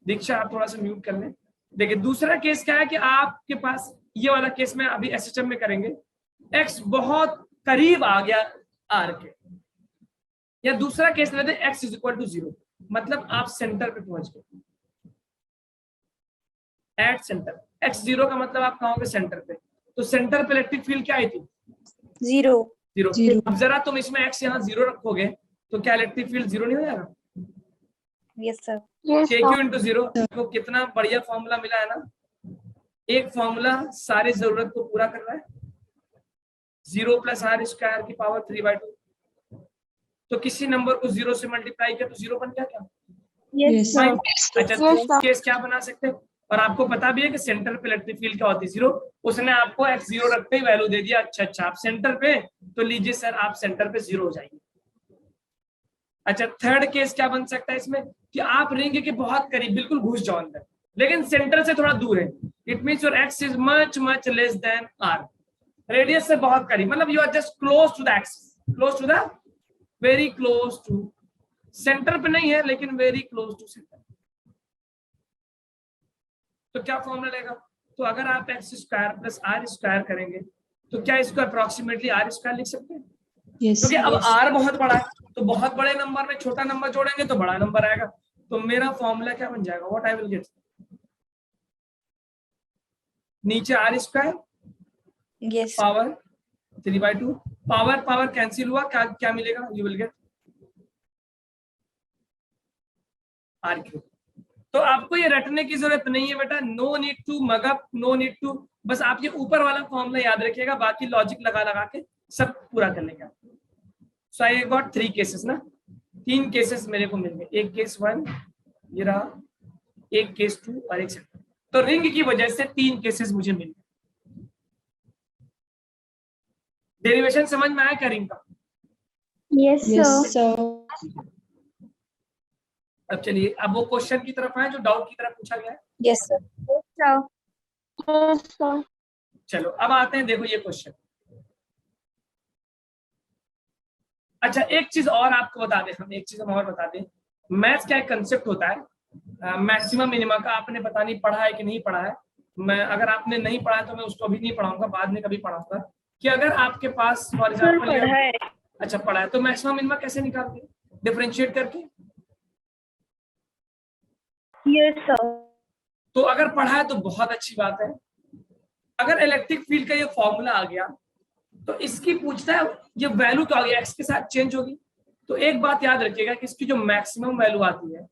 दीक्षा आप थोड़ा सा म्यूट कर लें। देखिए दूसरा केस क्या है कि आपके पास ये वाला केस में अभी एसएचएम में करेंगे, एक्स बहुत करीब आ गया आर के, या दूसरा केस लेते हैं एक्स इज इक्वल टू 0, मतलब आप सेंटर पे पहुंच गए, एट सेंटर। एक्स 0 का मतलब आप कहाँ होगे? सेंटर पे। तो सेंटर पे इलेक्ट्रिक फील्ड क्या आई थी? 0. 0। अब जरा तुम इसमें एक्स यहाँ 0 रखोगे तो क्या इलेक्ट्रिक फील्ड 0 नहीं हो जाएगा? Yes, sir. यस के क्यू इंटू 0। तो कितना बढ़िया फॉर्मूला मिला है ना, एक फॉर्मूला सारी जरूरत को पूरा कर रहा है, 0 प्लस आर स्क्वायर की पावर 3/2। तो किसी नंबर को 0 से मल्टीप्लाई किया तो 0 बन गया क्या? Yes Yes. सर। अच्छा, तो केस क्या बना सकते हैं? और आपको पता भी है कि सेंटर पे इलेक्ट्रिक फील्ड क्या होती है? 0। उसने आपको x 0 रखते ही वैल्यू दे दिया। अच्छा आप सेंटर पे, तो लीजिए सर आप सेंटर पे 0 हो जाएंगे। अच्छा, थर्ड केस क्या बन सकता है इसमें कि आप रिंग के बहुत करीब बिल्कुल घुस जाओ अंदर, लेकिन सेंटर से थोड़ा दूर है। It means your X is much much less than R, radius से बहुत करीब, मतलब you are just close to the axis, close to the, very close to, centre पे नहीं है लेकिन वेरी क्लोज टू सेंटर। तो क्या फॉर्मूला रहेगा? तो अगर आप X square plus R square करेंगे तो क्या इसको अप्रोक्सीमेटली आर स्क्वायर लिख सकते हैं? Yes. क्योंकि अब आर बहुत बड़ा है तो बहुत बड़े नंबर में छोटा नंबर जोड़ेंगे तो बड़ा नंबर आएगा। तो मेरा फॉर्मूला क्या बन जाएगा? व्हाट आई विल गेट, नीचे R square Yes. Power 3/2, power power cancel हुआ, क्या क्या मिलेगा? You will get R cube. तो आपको ये रटने की जरूरत नहीं है बेटा, no need to mug up, no need to, बस आप ये ऊपर वाला फॉर्मूला याद रखिएगा, बाकी लॉजिक लगा लगा के सब पूरा कर लेंगे। सो आई गॉट 3 केसेस ना, 3 केसेस मेरे को मिल गए, एक केस 1 ये रहा, एक केस 2 और एक सेकंड। तो रिंग की वजह से 3 केसेस मुझे मिल गए। डेरिवेशन समझ में आया क्या रिंग का? Yes Yes, sir. sir. अब चलिए अब वो क्वेश्चन की तरफ आए जो डाउट की तरफ पूछा गया है। Yes, sir. Yes sir. चलो अब आते हैं, देखो ये क्वेश्चन। अच्छा एक चीज और आपको बता दें, हम एक चीज हम और बता दें, मैथ्स का एक कंसेप्ट होता है मैक्सिमम मिनिमा का, आपने पता नहीं पढ़ा है कि नहीं पढ़ा है। मैं अगर आपने नहीं पढ़ा है तो मैं उसको अभी नहीं पढ़ाऊंगा, बाद में कभी पढ़ाऊंगा, कि अगर आपके पास फॉर एग्जाम्पल, अच्छा पढ़ा है तो मैक्सिमम मिनिमा कैसे निकालते हैं? डिफरेंशिएट करके। Yes sir. तो अगर पढ़ा है तो बहुत अच्छी बात है। अगर इलेक्ट्रिक फील्ड का ये फॉर्मूला आ गया तो इसकी पूछता है ये वैल्यू क्या होगी, एक्स के साथ चेंज होगी। तो एक बात याद रखिएगा कि इसकी जो मैक्सिमम वैल्यू आती है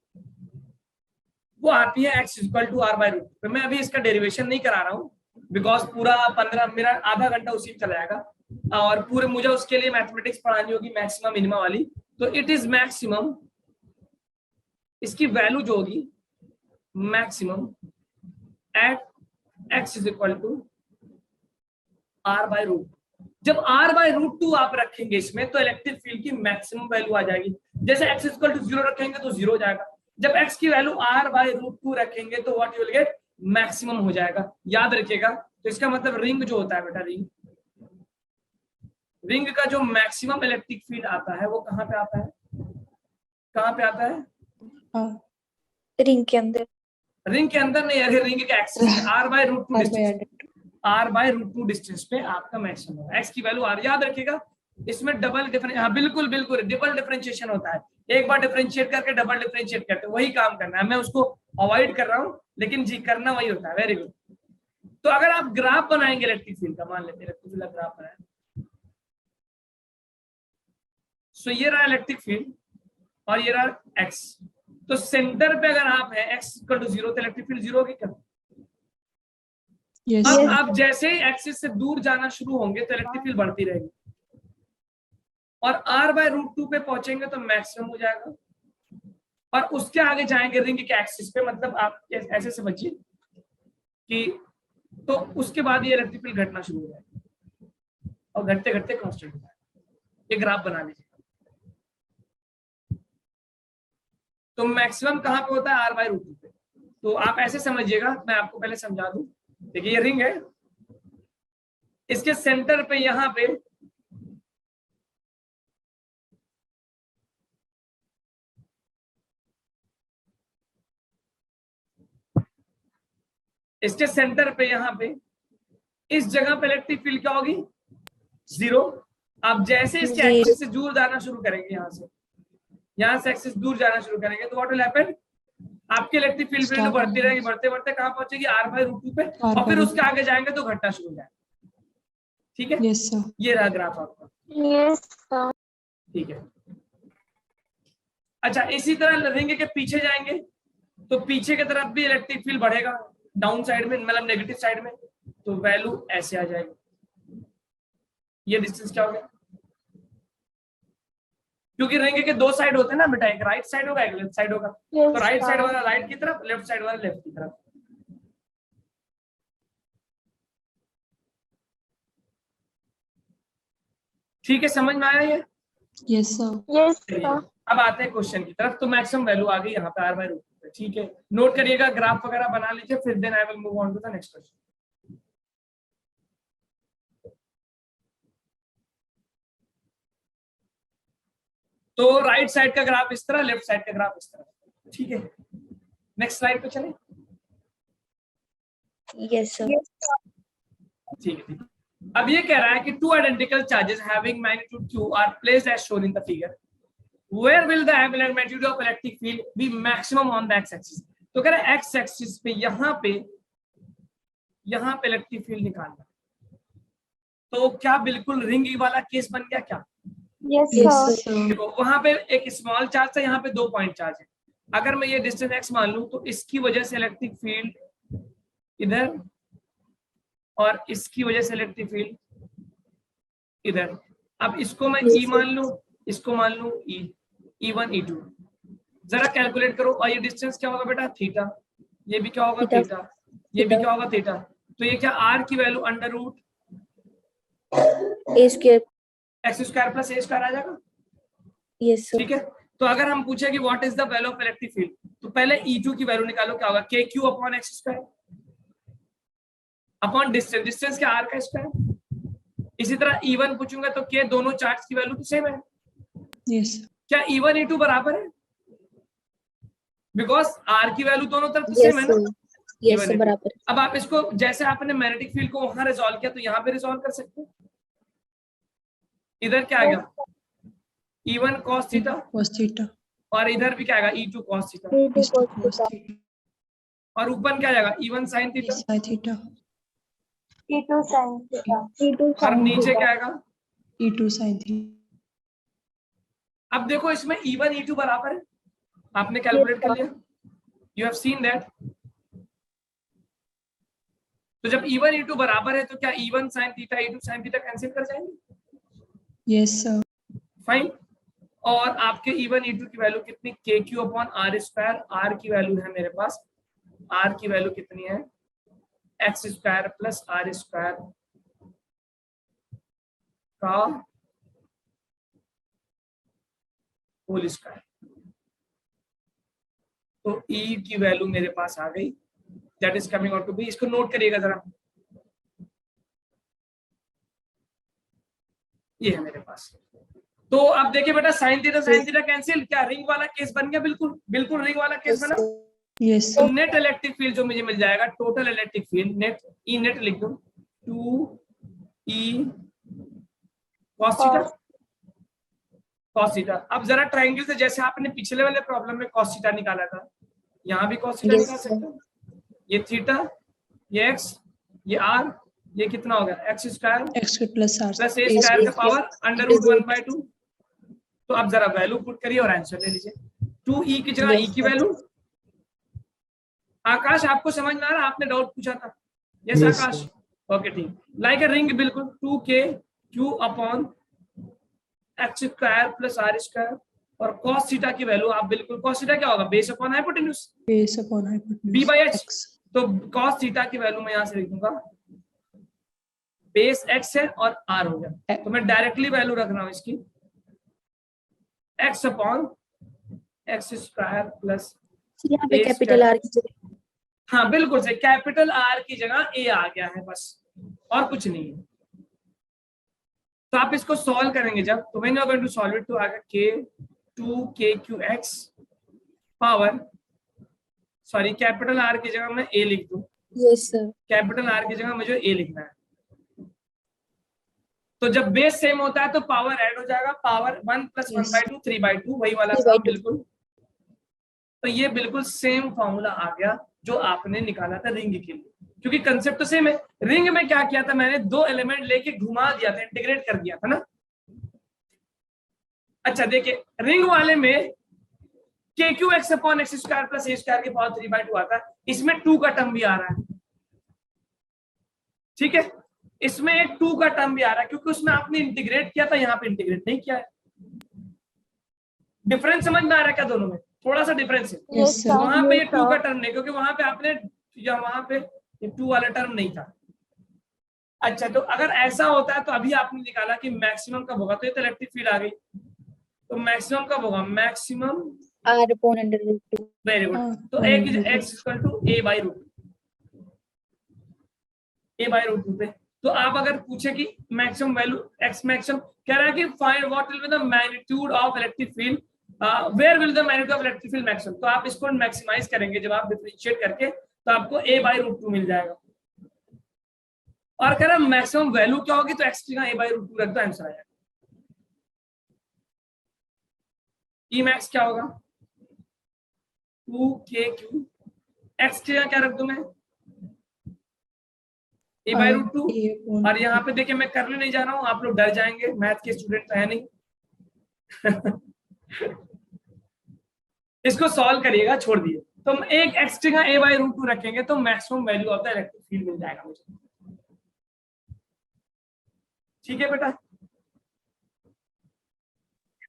वो आती है x equal to r by root. मैं अभी इसका डेरिवेशन नहीं करा रहा हूँ बिकॉज पूरा 15 मेरा आधा घंटा उसी में चला जाएगा और पूरे मुझे उसके लिए मैथमेटिक्स पढ़ानी होगी मैक्सिमम मिनिमा वाली। तो इट इज मैक्सिमम, इसकी वैल्यू जो होगी maximum at x is equal to r by root. जब r बाई रूट 2 आप रखेंगे इसमें तो इलेक्ट्रिक फील्ड की मैक्सिमम वैल्यू आ जाएगी। जैसे x इक्वल टू 0 रखेंगे तो 0 हो जाएगा। जब x की वैल्यू r बाई रूट 2 रखेंगे तो what you will gate, maximum हो जाएगा, याद रखिएगा। तो इसका मतलब रिंग जो होता है बेटा, रिंग का जो मैक्सिमम इलेक्ट्रिक फील्ड आता है वो कहाँ पे आता है, कहाँ पे आता है? रिंग के अंदर। रिंग के अंदर नहीं, अरे रिंग के एक्सिस पे, r/√2 R by distance, r/√2 distance पे आपका मैक्सिमम होगा। x की वैल्यू r, याद रखिएगा। इसमें डबल डिफरेंस, हाँ बिल्कुल बिल्कुल डबल डिफरेंशिएशन होता है। एक बार डिफरेंशिएट करके डबल डिफरेंशिएट करते, वही काम करना है। मैं उसको अवॉइड कर रहा हूँ, लेकिन जी करना वही होता है। Very good. तो अगर आप ग्राफ बनाएंगे इलेक्ट्रिक फील्ड का, मान लेते हैं इलेक्ट्रिक फील्ड का ग्राफ बनाए, सो ये रहा इलेक्ट्रिक फील्ड और ये रहा x। तो सेंटर पे अगर आप है x = 0 तो इलेक्ट्रिक फील्ड 0 होगी क्या? Yes, अब sir. आप जैसे ही एक्सिस से दूर जाना शुरू होंगे तो इलेक्ट्रिक फील्ड बढ़ती रहेगी, और r/√2 पे पहुंचेंगे तो मैक्सिमम हो जाएगा, और उसके आगे जाएंगे रिंग के एक्सिस पे, मतलब आप ऐसे समझिए कि, तो उसके बाद ये इलेक्ट्रिक फील्ड घटना शुरू हो जाएगा और घटते घटते कांस्टेंट हो जाएगा। ये ग्राफ बना लीजिए। तो मैक्सिमम कहाँ पे होता है? r/√2 पे। तो आप ऐसे समझिएगा, मैं आपको पहले समझा दूं। देखिए ये रिंग है, इसके सेंटर पे यहां पे इसके सेंटर पे यहां पे इस जगह पे इलेक्ट्रिक फील्ड क्या होगी? 0। आप जैसे इसके एक्सिस से दूर जाना शुरू करेंगे, यहां से एक्सिस दूर जाना शुरू करेंगे तो व्हाट विल हैपन? आपकी इलेक्ट्रिक फील्ड वैल्यू बढ़ती रहेगी, बढ़ते बढ़ते कहां पहुंचेगी? r/√2 पे, और फिर उसके आगे जाएंगे तो घटना शुरू हो जाएगा। ठीक है, Yes, sir. ये रहा ग्राफ आपका। Yes, sir. ठीक है। अच्छा, इसी तरह रिंग के पीछे जाएंगे तो पीछे की तरफ भी इलेक्ट्रिक फील्ड बढ़ेगा, डाउन साइड में, मतलब नेगेटिव साइड में, तो वैल्यू ऐसे आ जाएगी। ये डिस्टेंस क्या हो गया? क्योंकि रिंग के 2 साइड होते हैं ना बेटा, एक राइट साइड होगा एक लेफ्ट साइड होगा। Yes, तो राइट साइड sir. वाला राइट की तरफ, लेफ्ट साइड वाला लेफ्ट की तरफ। ठीक है, समझ में आया ये? Yes, sir. Yes, चलिए, sir. अब आते हैं क्वेश्चन की तरफ। तो मैक्सिमम वैल्यू आ गई यहाँ पे r/√2 पे। ठीक है, नोट करिएगा, ग्राफ वगैरह बना लीजिए, फिर then I will move on to the next question. तो राइट साइड का ग्राफ इस तरह, लेफ्ट साइड का ग्राफ इस तरह। ठीक है, नेक्स्ट स्लाइड पे चलें। Yes, sir. ठीक है, ठीक है। अब ये कह रहा है कि 2 identical charges having magnitude q are placed as shown in the figure, where will the magnitude of electric field be maximum on the X axis. तो कह रहा है एक्स एक्सिस पे यहाँ पे इलेक्ट्रिक फील्ड निकालना। तो क्या बिल्कुल रिंग वाला केस बन गया क्या? Yes, Yes, sir. sir. देखो वहां पे एक स्मॉल चार्ज था, यहाँ पे 2 पॉइंट चार्ज है। अगर मैं ये डिस्टेंस x मान लूं तो इसकी वजह से इलेक्ट्रिक फील्ड इधर, और इसकी वजह से इलेक्ट्रिक फील्ड इधर। अब इसको मैं E मान लूं, इसको मान लूं E, E1 E2। जरा कैलकुलेट करो, और ये डिस्टेंस क्या होगा बेटा? थीटा। ये भी क्या होगा? थीटा। थीटा। ये भी क्या होगा? थीटा। तो ये क्या, r की वैल्यू √(a²+ a² आ जाएगा। Yes, sir. ठीक है, तो अगर हम पूछे कि what is the value of electric field, तो पहले E2 की वैल्यू निकालो, क्या होगा? kq/x² अपॉन डिस्टेंस, डिस्टेंस क्या? r का स्क्वायर। इसी तरह E1 पूछूंगा तो k, दोनों चार्ज की वैल्यू तो सेम है। Yes. क्या E1 E2 बराबर है? बिकॉज r की वैल्यू दोनों तरफ तो Yes, सेम है ना। sir. Yes, E1 sir. E2। बराबर। अब आप इसको जैसे आपने मैग्नेटिक फील्ड को वहां रिजॉल्व किया तो यहाँ पे रिजॉल्व कर सकते हैं। इधर क्या आ गया? E1 cos theta, Cos theta. और इधर भी क्या आएगा? E2 cos theta, E2 Is to cos cos theta. theta. और ऊपर क्या आ जाएगा? E1 sin theta, Is sin theta. E2 sin theta. E2 और sin नीचे theta. क्या आएगा? E2 sin theta. अब देखो इसमें E1 E2 बराबर है, आपने कैलकुलेट कर लिया, यू हैव सीन दैट। तो जब E1 E2 बराबर है तो क्या E1 sin theta E2 sin theta cancel कर जाएंगे? Yes, sir. फाइन। और आपके E1 E2 की वैल्यू कितनी? kq/r²। r की वैल्यू है मेरे पास, r की वैल्यू कितनी है? x² + r² का होल स्क्वायर। तो E की वैल्यू मेरे पास आ गई that is coming out to be. इसको नोट करिएगा जरा, ये है मेरे पास। तो अब देखिए बेटा साइन थीटा कैंसिल, क्या रिंग वाला केस बन गया? बिल्कुल बिल्कुल रिंग वाला केस Yes, बना। sir. Yes, तो sir. नेट इलेक्ट्रिक फील्ड जो मुझे मिल जाएगा, total electric field net, E net लिख दो 2 E cos theta, cos theta. अब जरा ट्रायंगल से, जैसे आपने पिछले वाले प्रॉब्लम में cos थीटा निकाला था, यहाँ भी cos थीटा Yes, निकाल sir. सकते हो। ये थीटा, ये x, ये r, ये कितना होगा? x square X plus R. Plus a Yes, square का yes, power yes. Under It root is 1/2। तो अब जरा वैल्यू पुट करिए और आंसर ले लीजिए। 2e की जगह Yes, e की sir. वैल्यू। आकाश आपको समझ में आ रहा? आपने डाउट पूछा था। यस Yes, आकाश, sir. ओके ठीक। लाइक अ रिंग, बिल्कुल 2kq upon x square plus r square, और cos थीटा की वैल्यू आप बिल्कुल, cos थीटा क्या होगा? Base upon hypotenuse, Base upon hypotenuse. b by h। X. तो cos थीटा की वैल्यू मैं यहां से लिख दूंगा, बेस x है और r हो गया, तो मैं डायरेक्टली वैल्यू रख रहा हूं इसकी, x upon x square plus, यहाँ पे Base कैपिटल का- आर की जगह हाँ बिल्कुल सही, कैपिटल R की जगह A आ गया है बस, और कुछ नहीं है। तो आप इसको सॉल्व करेंगे जब, तो when you are going to solve it, तो आएगा k2kqx power, sorry capital R की जगह मैं A लिख दूं, यस सर कैपिटल R की जगह मुझे A लिखना है। तो जब बेस सेम होता है तो पावर ऐड हो जाएगा, पावर 1 + 1/2 3/2, वही वाला 3/2 काम बिल्कुल। तो ये बिल्कुल सेम फॉर्मूला आ गया जो आपने निकाला था रिंग के लिए, क्योंकि कंसेप्ट तो सेम है। रिंग में क्या किया था मैंने, दो एलिमेंट लेके घुमा दिया था, इंटीग्रेट कर दिया था ना। अच्छा देखिए रिंग वाले में kqx upon x square plus a square की पावर 3/2 आता है, इसमें 2 का टर्म भी आ रहा है, ठीक है। इसमें एक 2 का टर्म भी आ रहा है क्योंकि उसमें आपने इंटीग्रेट किया था, यहाँ पे इंटीग्रेट नहीं किया है। डिफरेंस समझ में आ रहा है क्या दोनों में? थोड़ा सा डिफरेंस है। Yes, sir. वहां पे ये 2 का टर्म नहीं, क्योंकि वहां पे आपने, या वहां पे ये 2 वाला टर्म नहीं था। अच्छा तो अगर ऐसा होता है तो अभी आपने निकाला कि मैक्सिमम कब होगा, तो ये तो इलेक्ट्रिक फील्ड आ गई, तो मैक्सिमम कब होगा? Maximum, R upon √2 very good. हाँ, तो एक x = a/√2 पे। तो आप अगर पूछे कि मैक्सिमम वैल्यू x मैक्सिमम, कह रहा है कि find what will be the magnitude of electric field, where will the magnitude of electric field maximum. तो आप इसको मैक्सिमाइज करेंगे जब आप डिफरेंशिएट करके, तो आपको a/√2 मिल जाएगा। और कह रहा है मैक्सिमम वैल्यू क्या होगी, तो x की जगह a/√2 रख दो, आंसर आ जाएगा। E मैक्स क्या होगा? 2kq, x की जगह क्या रख दूं मैं? a/√2। A upon और यहाँ पे देखिए मैं करने नहीं जा रहा हूँ, आप लोग डर जाएंगे, मैथ के स्टूडेंट तो है नहीं। इसको सॉल्व करिएगा, छोड़ दिए। तो एक x की जगह a/√2 रखेंगे तो maximum value of the electric field मिल जाएगा मुझे, ठीक है बेटा।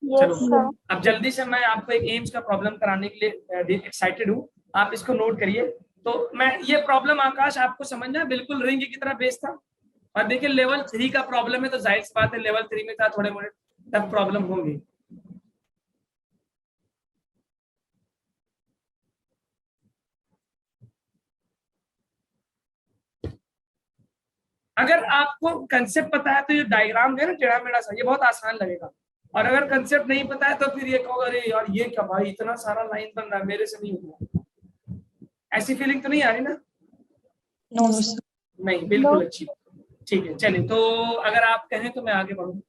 Yes, चलो sir. अब जल्दी से मैं आपको एक एम्स का प्रॉब्लम कराने के लिए एक्साइटेड हूँ, आप इसको नोट करिए। तो मैं ये प्रॉब्लम आकाश आपको समझना है, बिल्कुल रिंग की तरह बेस था। और देखिए लेवल 3 का प्रॉब्लम है, तो जाहिर सी बात है लेवल 3 में था, थोड़े मोड़े टफ प्रॉब्लम होंगे। अगर आपको कंसेप्ट पता है तो ये डायग्राम है ना टेढ़ा मेढ़ा सा, ये बहुत आसान लगेगा। और अगर कंसेप्ट नहीं पता है तो फिर ये कहोगे अरे यार ये क्या भाई, इतना सारा लाइन बन रहा है, मेरे से नहीं होगा। ऐसी फीलिंग तो नहीं आ रही ना? No No, sir sir. नहीं, बिल्कुल अच्छी, ठीक है। चलिए तो अगर आप कहें तो मैं आगे बढ़ूं,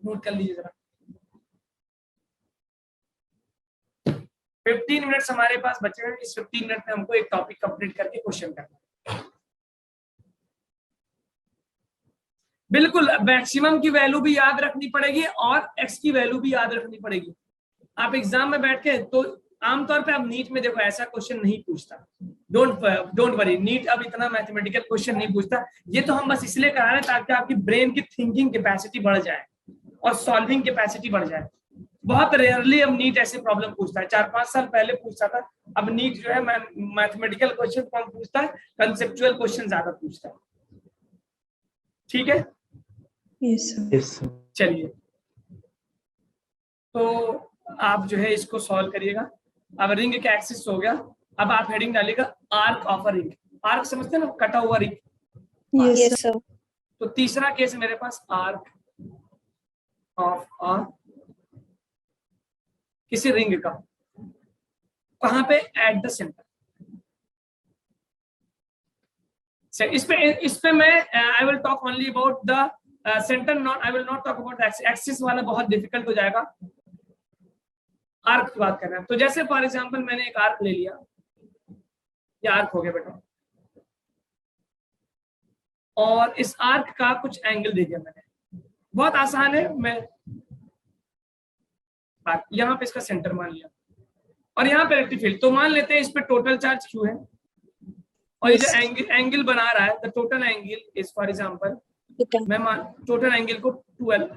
नोट कर लीजिए जरा। 15 मिनट्स हमारे पास बचे हैं, इस 15 मिनट में हमको एक टॉपिक कंप्लीट करके क्वेश्चन करना है। बिल्कुल मैक्सिमम की वैल्यू भी याद रखनी पड़ेगी और एक्स की वैल्यू भी याद रखनी पड़ेगी। आप एग्जाम में बैठ के, तो आमतौर पे अब नीट में देखो ऐसा क्वेश्चन नहीं पूछता, डोंट वरी, नीट अब इतना मैथमेटिकल क्वेश्चन नहीं पूछता। ये तो हम बस इसलिए करा रहे हैं ताकि आपकी ब्रेन की थिंकिंग कैपेसिटी बढ़ जाए और सॉल्विंग कैपेसिटी बढ़ जाए। बहुत रेयरली अब नीट ऐसे प्रॉब्लम पूछता है, 4-5 साल पहले पूछता था, अब नीट जो है मैथमेटिकल क्वेश्चन कम पूछता है, कंसेप्चुअल क्वेश्चन ज्यादा पूछता है, ठीक है। Yes, sir. Yes, sir. चलिए तो आप जो है इसको सॉल्व करिएगा। अब रिंग का एक्सिस हो गया, अब आप हेडिंग डालिएगा arc of a ring. Arc समझते हैं ना, कटा हुआ ring. Yes, Yes, sir. sir. तो तीसरा केस है मेरे पास आर्क ऑफ अ किसी रिंग का, कहां पे? Eight the centre. इस पे मैं I will talk only about the centre, not I will not talk about axis वाला, बहुत डिफिकल्ट हो जाएगा। आर्क की बात कर रहे हैं, तो जैसे फॉर एग्जांपल मैंने एक आर्क ले लिया, ये आर्क हो गया बेटा, और इस आर्क का कुछ एंगल दे दिया मैंने, बहुत आसान है। मैं यहाँ पे इसका सेंटर मान लिया और यहाँ पे इलेक्ट्रिक फील्ड, तो मान लेते हैं इस पे टोटल चार्ज क्यू है, और ये Yes. जो एंगल बना रहा है, the total angle is for example, Beta. मैं टोटल एंगल को 12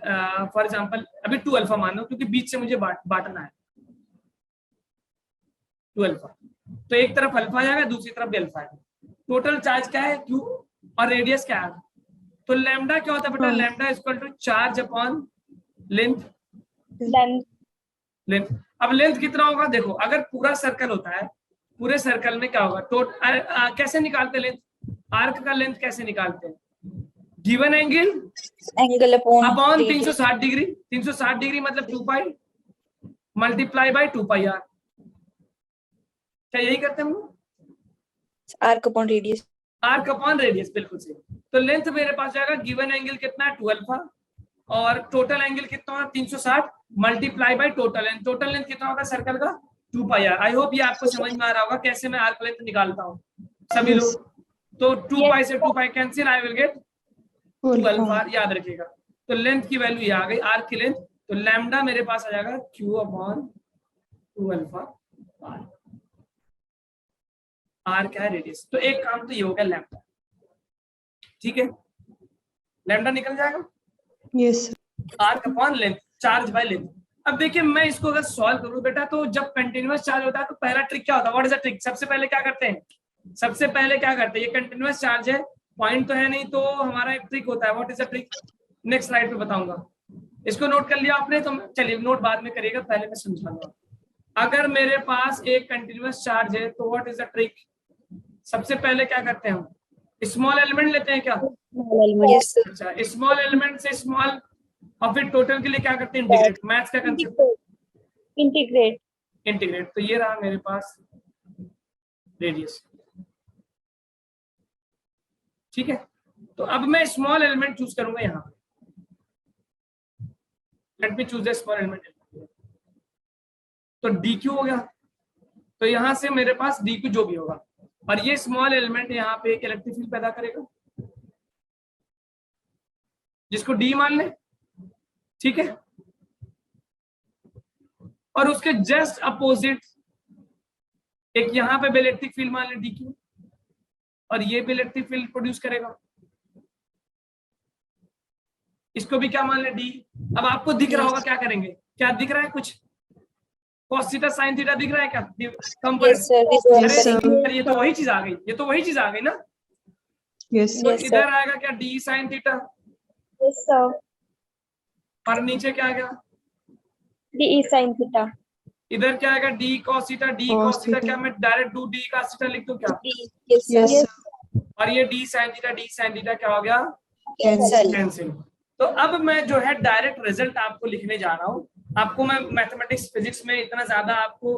फॉर एग्जांपल अभी 2 अल्फा मान लो, क्योंकि बीच से मुझे बांटना है 2 अल्फा, तो एक तरफ अल्फा जाएगा, दूसरी तरफ भी अल्फा आएगा। टोटल चार्ज क्या है? क्यू, और रेडियस क्या है? तो लैम्डा क्या होता है बेटा? हाँ। Lambda equal to charge upon length. Length length, अब लेंथ कितना होगा? देखो, अगर पूरा सर्कल होता है, पूरे सर्कल में क्या होगा? कैसे निकालते लेंथ? आर्क का लेंथ कैसे निकालते हैं? Given angle Angle upon upon radius. 360 degree. 360 degree मतलब 2 pi multiply by 2 pi R. क्या यही करते हैं हम लोग? Arc upon radius. Arc upon radius, बिल्कुल सही। तो लेंथ मेरे पास जाएगा, गिवन एंगल कितना है? 2 अल्फा, और टोटल एंगल कितना होगा? 360 multiply by total length. Total length कितना होगा सर्कल का? 2 पाई आर। आई होप ये आपको समझ में आ रहा होगा कैसे मैं आर्क लेंथ निकालता हूँ सभी Yes. लोग। तो 2 पाई से 2 pi cancel, I will gate 2 alpha, Alpha. याद रखिएगा। तो लेंथ की वैल्यू ये आ गई, आर्क की लेंथ, तो लैम्डा मेरे पास आ जाएगा Q upon 2 alpha R. R क्या है? रेडियस। तो एक काम तो ये हो गया लैम्डा, ठीक है, लैम्डा निकल जाएगा। Yes, sir. Arc upon length, charge by length. अब देखिए मैं इसको अगर सॉल्व करूं बेटा, तो जब कंटिन्यूअस चार्ज होता है तो पहला ट्रिक क्या होता है? What is the trick? सबसे पहले क्या करते हैं? ये कंटिन्यूअस चार्ज है, पॉइंट तो है नहीं, तो हमारा एक ट्रिक होता है। What is the trick? Next slide पे बताऊंगा। इसको नोट कर लिया आपने? तो चलिए नोट बाद में करिएगा, पहले मैं समझा दूंगा। अगर मेरे पास एक कंटिन्यूअस चार्ज है तो व्हाट इज द ट्रिक? सबसे पहले क्या करते हैं हम? स्मॉल एलिमेंट लेते हैं क्या? Yes, sir. अच्छा, स्मॉल एलिमेंट से स्मॉल, और फिर टोटल के लिए क्या करते हैं? इंटीग्रेट। मैथ्स का कंसेप्ट इंटीग्रेट। इंटीग्रेट। तो ये रहा मेरे पास रेडियस, ठीक है। तो अब मैं स्मॉल एलिमेंट चूज करूंगा यहाँ पे। Let me choose the small element. तो dq हो गया, तो यहां से मेरे पास dq जो भी होगा, और ये स्मॉल एलिमेंट यहाँ पे एक इलेक्ट्रिक फील्ड पैदा करेगा जिसको d मान ले, ठीक है। और उसके जस्ट अपोजिट एक यहाँ पे भी इलेक्ट्रिक फील्ड मान ले dq, और ये भी इलेक्ट्रिक फील्ड प्रोड्यूस करेगा, इसको भी क्या मान ले? d। अब आपको दिख रहा होगा, क्या करेंगे? क्या दिख रहा है कुछ? cos थीटा sin थीटा दिख रहा है क्या? कम पर? Yes, sir. This अरे one, sir. यार, ये तो वही चीज आ गई, ये तो वही चीज आ गई ना। Yes, तो sir. Yes, इधर आएगा क्या? d sin theta, yes sir. और नीचे क्या आ गया? D sine theta. इधर क्या आएगा? d cos theta. d Cos cos theta theta. क्या मैं direct do d cos theta लिख दूं क्या? Yes, sir. Yes, sir. और ये d sin थीटा क्या हो गया? Cancel. कैंसिल। तो अब मैं जो है डायरेक्ट रिजल्ट आपको लिखने जा रहा हूँ। आपको मैं मैथमेटिक्स फिजिक्स में इतना ज्यादा आपको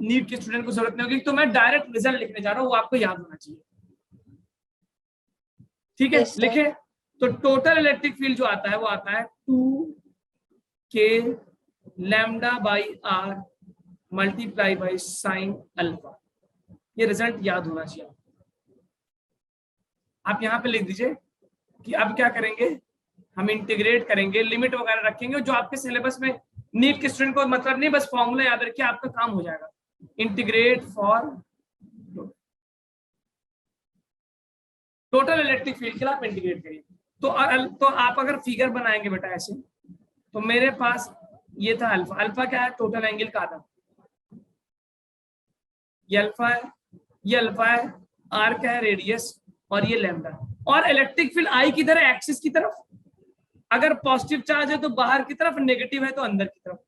नीट के स्टूडेंट को जरूरत नहीं होगी, तो मैं डायरेक्ट रिजल्ट लिखने जा रहा हूँ, वो आपको याद होना चाहिए, ठीक है। Yes, sir. लिखे। तो टोटल इलेक्ट्रिक फील्ड जो आता है वो आता है 2k lambda by r multiply by sine alpha. ये रिजल्ट याद होना चाहिए। आप यहाँ पे लिख दीजिए कि अब क्या करेंगे, हम इंटीग्रेट करेंगे, लिमिट वगैरह रखेंगे, जो आपके सिलेबस में नीट के स्टूडेंट को मतलब नहीं, बस फॉर्मूला याद रखिए, आपका काम हो जाएगा। Integrate for total electric field के लिए आप इंटीग्रेट करिए। तो आप अगर फिगर बनाएंगे बेटा ऐसे, तो मेरे पास ये था अल्फा। अल्फा क्या है? टोटल एंगल का आधा। ये अल्फा है, ये अल्फा है, आर क्या है? रेडियस, और ये लैम्डा। और इलेक्ट्रिक फील्ड आई किधर है? एक्सिस की तरफ। अगर पॉजिटिव चार्ज है तो बाहर की तरफ, नेगेटिव है तो अंदर की तरफ।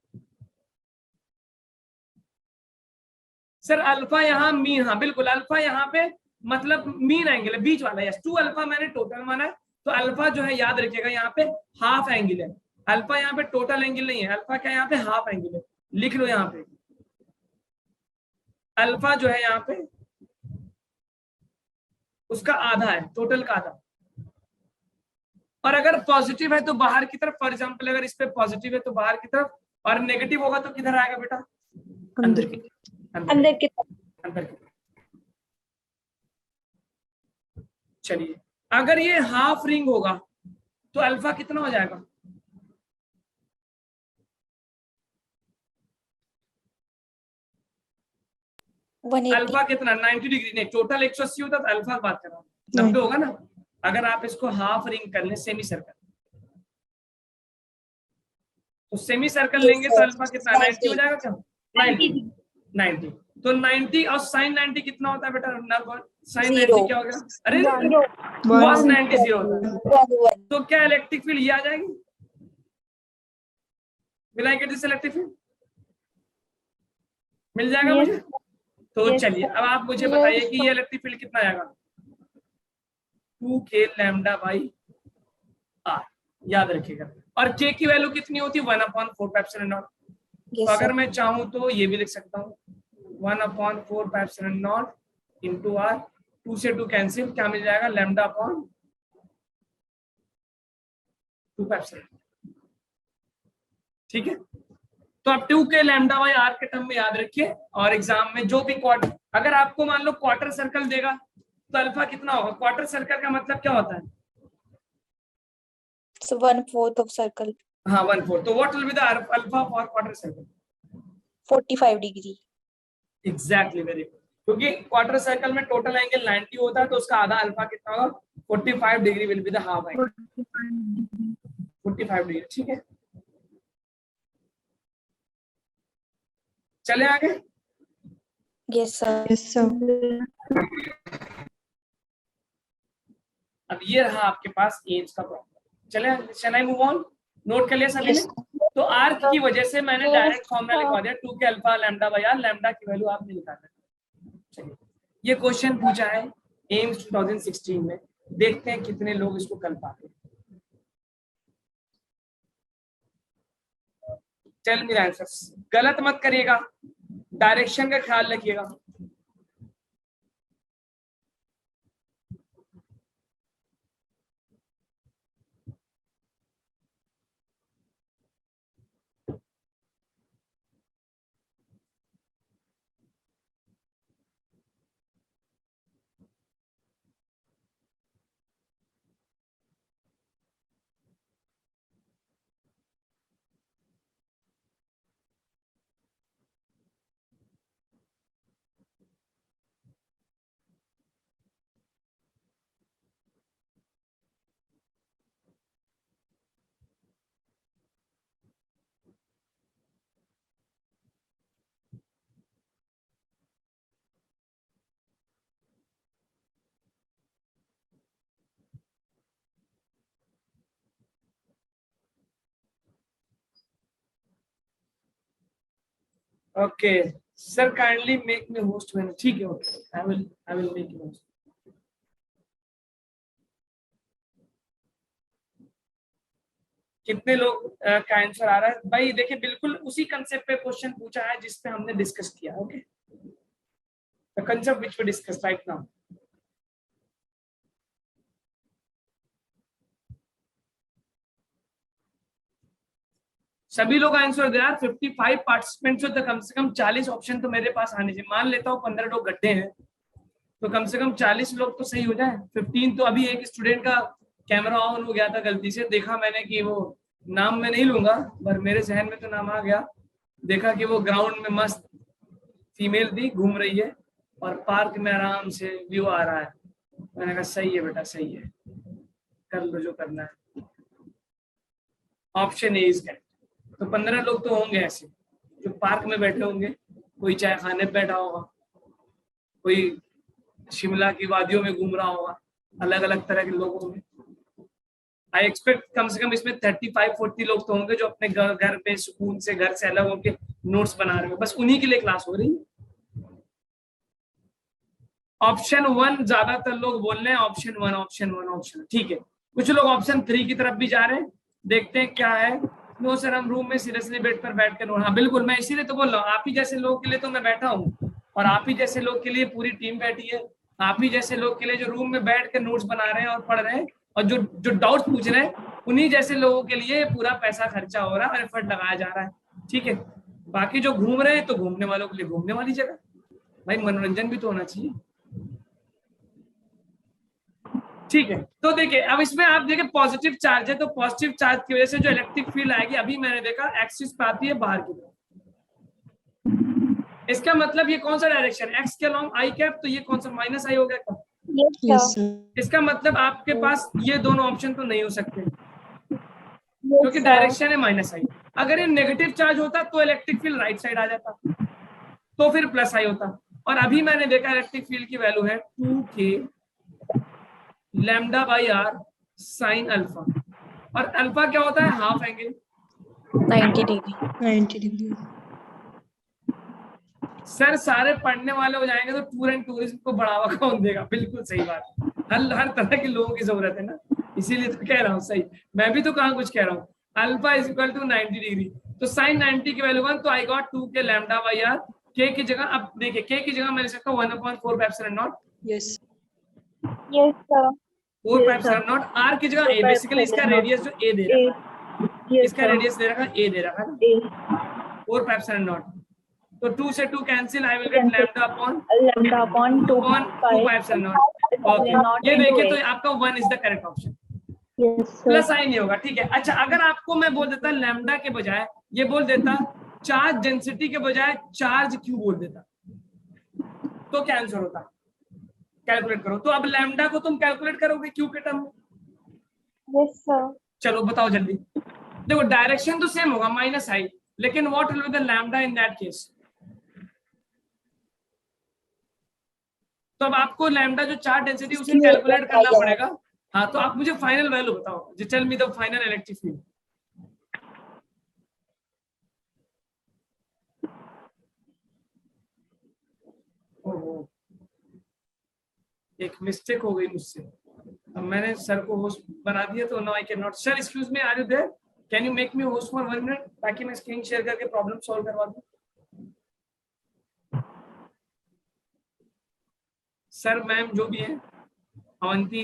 सर अल्फा यहाँ मीन, हाँ बिल्कुल अल्फा यहाँ पे मतलब मीन एंगल है, बीच वाला। यस, 2 अल्फा मैंने टोटल माना है, तो अल्फा जो है याद रखिएगा यहाँ पे हाफ एंगल है। अल्फा यहाँ पे टोटल एंगल नहीं है, अल्फा क्या यहाँ पे हाफ एंगल है। लिख लो यहाँ पे अल्फा जो है यहाँ पे उसका आधा है, टोटल का आधा। और अगर पॉजिटिव है तो बाहर की तरफ, फॉर एग्जाम्पल अगर इस पे पॉजिटिव है तो बाहर की तरफ, और नेगेटिव होगा तो किधर आएगा बेटा? अंदर की अंदर की तरफ। अंदर की तरफ। चलिए अगर ये हाफ रिंग होगा तो अल्फा कितना हो जाएगा? अल्फा कितना? 90 डिग्री नहीं, टोटल 180 होता तो अल्फा बात कर रहा हूँ, 90 होगा ना। अगर आप इसको हाफ रिंग कर लें, सेमी सर्कल, तो सेमी सर्कल लेंगे तो अल्फा कितना? 90 हो जाएगा क्या? 90 तो 90 और साइन 90 कितना होता है बेटा? साइन 90 क्या हो गया? अरे cos 90 0 होता है। तो क्या इलेक्ट्रिक फील्ड ये आ जाएगी? Will I get this electric field? मिल जाएगा मुझे? तो चलिए अब आप मुझे बताइए कि ये इलेक्ट्रिक फील्ड कितना आएगा? 2k लैम्डा बाई आर, याद रखिएगा। और k की वैल्यू कितनी होती है? 1/4 एप्सिलॉन नॉट। तो अगर मैं चाहूं तो ये भी लिख सकता हूँ 1/4 एप्सिलॉन नॉट इंटू आर। 2 से 2 कैंसिल, क्या मिल जाएगा? Lambda upon 2 epsilon. ठीक है, तो आप 2k लैम्डा बाई आर के टर्म में याद रखिए। और एग्जाम में जो भी क्वार्टर, अगर आपको मान लो क्वार्टर सर्कल देगा तो अल्फा कितना होगा? क्वार्टर सर्कल का मतलब क्या होता है? So 1/4 of circle. हाँ 1/4। तो what will be the alpha for quarter circle? 45 degree. Exactly, very good. क्योंकि क्वार्टर सर्कल में टोटल एंगल 90 होता है, तो उसका आधा अल्फा कितना होगा? 45 degree will be the half angle, 45 degree. ठीक है, चले आगे। Yes sir. Yes, sir. अब ये रहा आपके पास एम्स का प्रॉब्लम। चले, शैल आई मूव ऑन? नोट कर लिया सभी ने? तो आर्क की वजह से मैंने डायरेक्ट फॉर्मूला लिखवा दिया, 2k alpha lambda by R. Lambda की वैल्यू आपने निकालना। चलिए, ये क्वेश्चन पूछा है एम्स 2016 में, देखते हैं कितने लोग इसको कर पाते हैं। Tell me the answers. गलत मत करिएगा, डायरेक्शन का ख्याल रखिएगा। Okay sir, kindly make me host when. ठीक है, okay, I will make you host. कितने लोग का आंसर आ रहा है भाई? देखिए बिल्कुल उसी कंसेप्ट पे क्वेश्चन पूछा है जिस पे हमने डिस्कस किया। Okay, the concept which we discuss right now. सभी लोग आंसर दे यार। 55 पार्टिसिपेंट्स हो तो कम से कम 40 ऑप्शन तो मेरे पास आने चाहिए। मान लेता हूँ 15 लोग गड्ढे हैं, तो कम से कम 40 लोग तो सही हो जाए। 15 तो अभी एक स्टूडेंट का कैमरा ऑन हो गया था, गलती से देखा मैंने कि वो, नाम मैं नहीं लूंगा पर मेरे जहन में तो नाम आ गया। देखा कि वो ग्राउंड में मस्त फीमेल थी, घूम रही है और पार्क में आराम से व्यू आ रहा है। मैंने कहा सही है बेटा, सही है, कर लो जो करना है। Option A is correct. तो 15 लोग तो होंगे ऐसे जो पार्क में बैठे होंगे, कोई चाय खाने पे बैठा होगा, कोई शिमला की वादियों में घूम रहा होगा, अलग अलग तरह के लोग होंगे। आई एक्सपेक्ट कम से कम इसमें 35-40 लोग तो होंगे जो अपने घर पे सुकून से, घर से अलग होकर नोट्स बना रहे हो। बस उन्हीं के लिए क्लास हो रही है। ऑप्शन 1 ज्यादातर लोग बोल रहे हैं, ऑप्शन 1 ऑप्शन 1 ऑप्शन, ठीक है। कुछ लोग ऑप्शन 3 की तरफ भी जा रहे हैं, देखते हैं क्या है। नो सर हम रूम में सीरियसली बेड पर बैठ कर, हाँ बिल्कुल, मैं इसीलिए तो बोल रहा हूँ, आप ही जैसे लोगों के लिए तो मैं बैठा हूँ, और आप ही जैसे लोग के लिए पूरी टीम बैठी है, आप ही जैसे लोग के लिए जो रूम में बैठ कर नोट्स बना रहे हैं और पढ़ रहे हैं, और जो जो डाउट्स पूछ रहे हैं, उन्हीं जैसे लोगों के लिए पूरा पैसा खर्चा हो रहा है और एफर्ट लगाया जा रहा है, ठीक है। बाकी जो घूम रहे हैं तो घूमने वालों के लिए घूमने वाली जगह, भाई मनोरंजन भी तो होना चाहिए, ठीक है। तो देखिए अब इसमें आप देखिए पॉजिटिव चार्ज है, तो पॉजिटिव चार्ज की वजह से जो इलेक्ट्रिक फील्ड आएगी, अभी मैंने देखा एक्सिस पे आती है बाहर की तरफ। इसका मतलब ये कौन सा डायरेक्शन, एक्स के अलोंग आई कैप, तो ये कौन सा माइनस आई हो गया क्या? Yes, Yes, sir. sir. इसका मतलब आपके पास ये दोनों ऑप्शन तो नहीं हो सकते, Yes, क्योंकि sir. डायरेक्शन है माइनस आई। अगर ये नेगेटिव चार्ज होता तो इलेक्ट्रिक फील्ड राइट साइड आ जाता, तो फिर प्लस आई होता। और अभी मैंने देखा इलेक्ट्रिक फील्ड की वैल्यू है 2k lambda by R sine alpha, और अल्फा क्या होता है, half angle 90 degree. 90 degree. Sir सारे पढ़ने वाले हो जाएंगे तो टूर एंड टूरिज्म को बढ़ावा कौन देगा? बिल्कुल सही बात, हर तरह के लोगों की जरूरत है ना, इसीलिए तो कह रहा हूँ, सही मैं भी तो कहाँ कुछ कह रहा हूँ। Alpha is equal to 90 degree, तो साइन 90 की वैल्यू 1, तो आई गॉट 2k lambda by R. K की जगह अब देखिए, के की जगह मैं ले सकता हूँ 1/4 epsilon nought, Yes. Yes, sir. 4 epsilon nought, R की जगह ए, बेसिकली इसका रेडियस जो ए दे रहा है, इसका रेडियस दे रखा है ए दे रखा है 4 एप्सिलॉन नॉट, तो 2 से 2 cancel, I will get lambda upon Lambda upon 2 2 epsilon naught. Okay, ये देखिए तो आपका 1 is the correct option, Yes, sir. Plus I नहीं होगा, ठीक है। अच्छा अगर आपको मैं बोल देता लैम्डा के बजाय, ये बोल देता चार्ज डेंसिटी के बजाय चार्ज क्यू बोल देता, तो क्या आंसर होता? कैलकुलेट करो। तो अब लैम्डा को तुम कैलकुलेट करोगे क्यू के टर्म में, Yes, sir. चलो बताओ जल्दी। देखो डायरेक्शन तो सेम होगा माइनस आई, लेकिन what will be the lambda in that case? तो अब आपको लैम्डा जो चार्ज डेंसिटी उसे कैलकुलेट करना पड़ेगा। हाँ तो आप मुझे फाइनल वैल्यू बताओ, जी tell me the final electric field. ओहो, एक मिस्टेक हो गई मुझसे, अब मैंने सर को होस्ट बना दिया, तो no I can not. Sir excuse me, are you there? Can you make me host for 1 minute, ताकि मैं स्क्रीन शेयर करके प्रॉब्लम सॉल्व करवा दूं। सर मैम जो भी है अवंती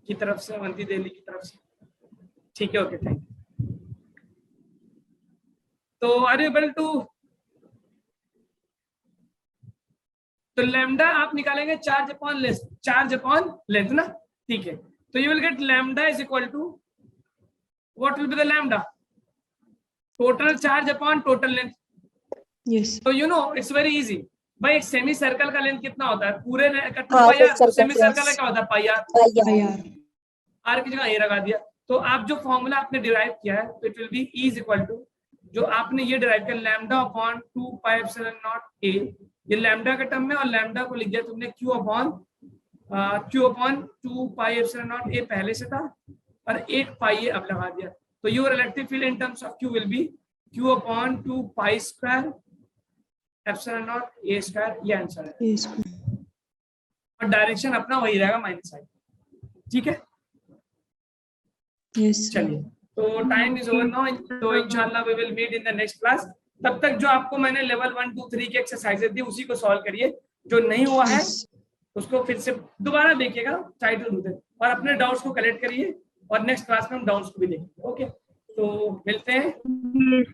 की तरफ से, अवंती दिल्ली की तरफ से, ठीक है, ओके थैंक यू। तो आर यू एबल टू, तो लैम्डा आप निकालेंगे चार्ज अपॉन लेंथ ना, ठीक है। तो you will get lambda is equal to what will be the lambda, total charge upon total length. Yes. तो you know it's very easy भाई, एक सेमी सर्कल का लेंथ कितना होता है पूरे का 2 हाँ, पाई आर, तो सेमी सर्कल का circumference। क्या होता है पाई आर, IR. आर की जगह ए लगा दिया। तो आप जो फॉर्मूला आपने डिराइव किया है, तो it will be E is equal to, जो आपने ये डिराइव किया lambda upon 2 pi epsilon naught a, ये लैम्डा के टर्म में, और लैम्डा को लिख दिया तुमने Q upon 2 pi epsilon naught ए पहले से था, और 1 पाई ए अब लगा दिया। तो your electric field in terms of Q will be Q upon 2 pi square epsilon naught A square, ये आंसर है। Yes. और डायरेक्शन अपना वही रहेगा माइनस आई, ठीक है। Yes. sir. चलिए, तो टाइम इज ओवर नाउ, तो इंशाल्लाह we will meet in the next class. तब तक जो आपको मैंने लेवल 1 2 3 की एक्सरसाइजेज दी, उसी को सॉल्व करिए, जो नहीं हुआ है Yes. उसको फिर से दोबारा देखिएगा, ट्राई टू डू दैट, और अपने डाउट्स को कलेक्ट करिए, और नेक्स्ट क्लास में हम डाउट्स को भी देखेंगे। ओके, तो मिलते हैं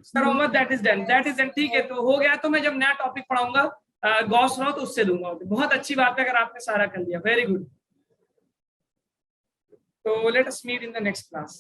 sir. Mohammed that is done, ठीक है। तो हो गया, तो मैं जब नया टॉपिक पढ़ाऊंगा गॉस लॉ, तो उससे दूंगा। बहुत अच्छी बात है अगर आपने सारा कर लिया, वेरी गुड। तो let us meet in the next class.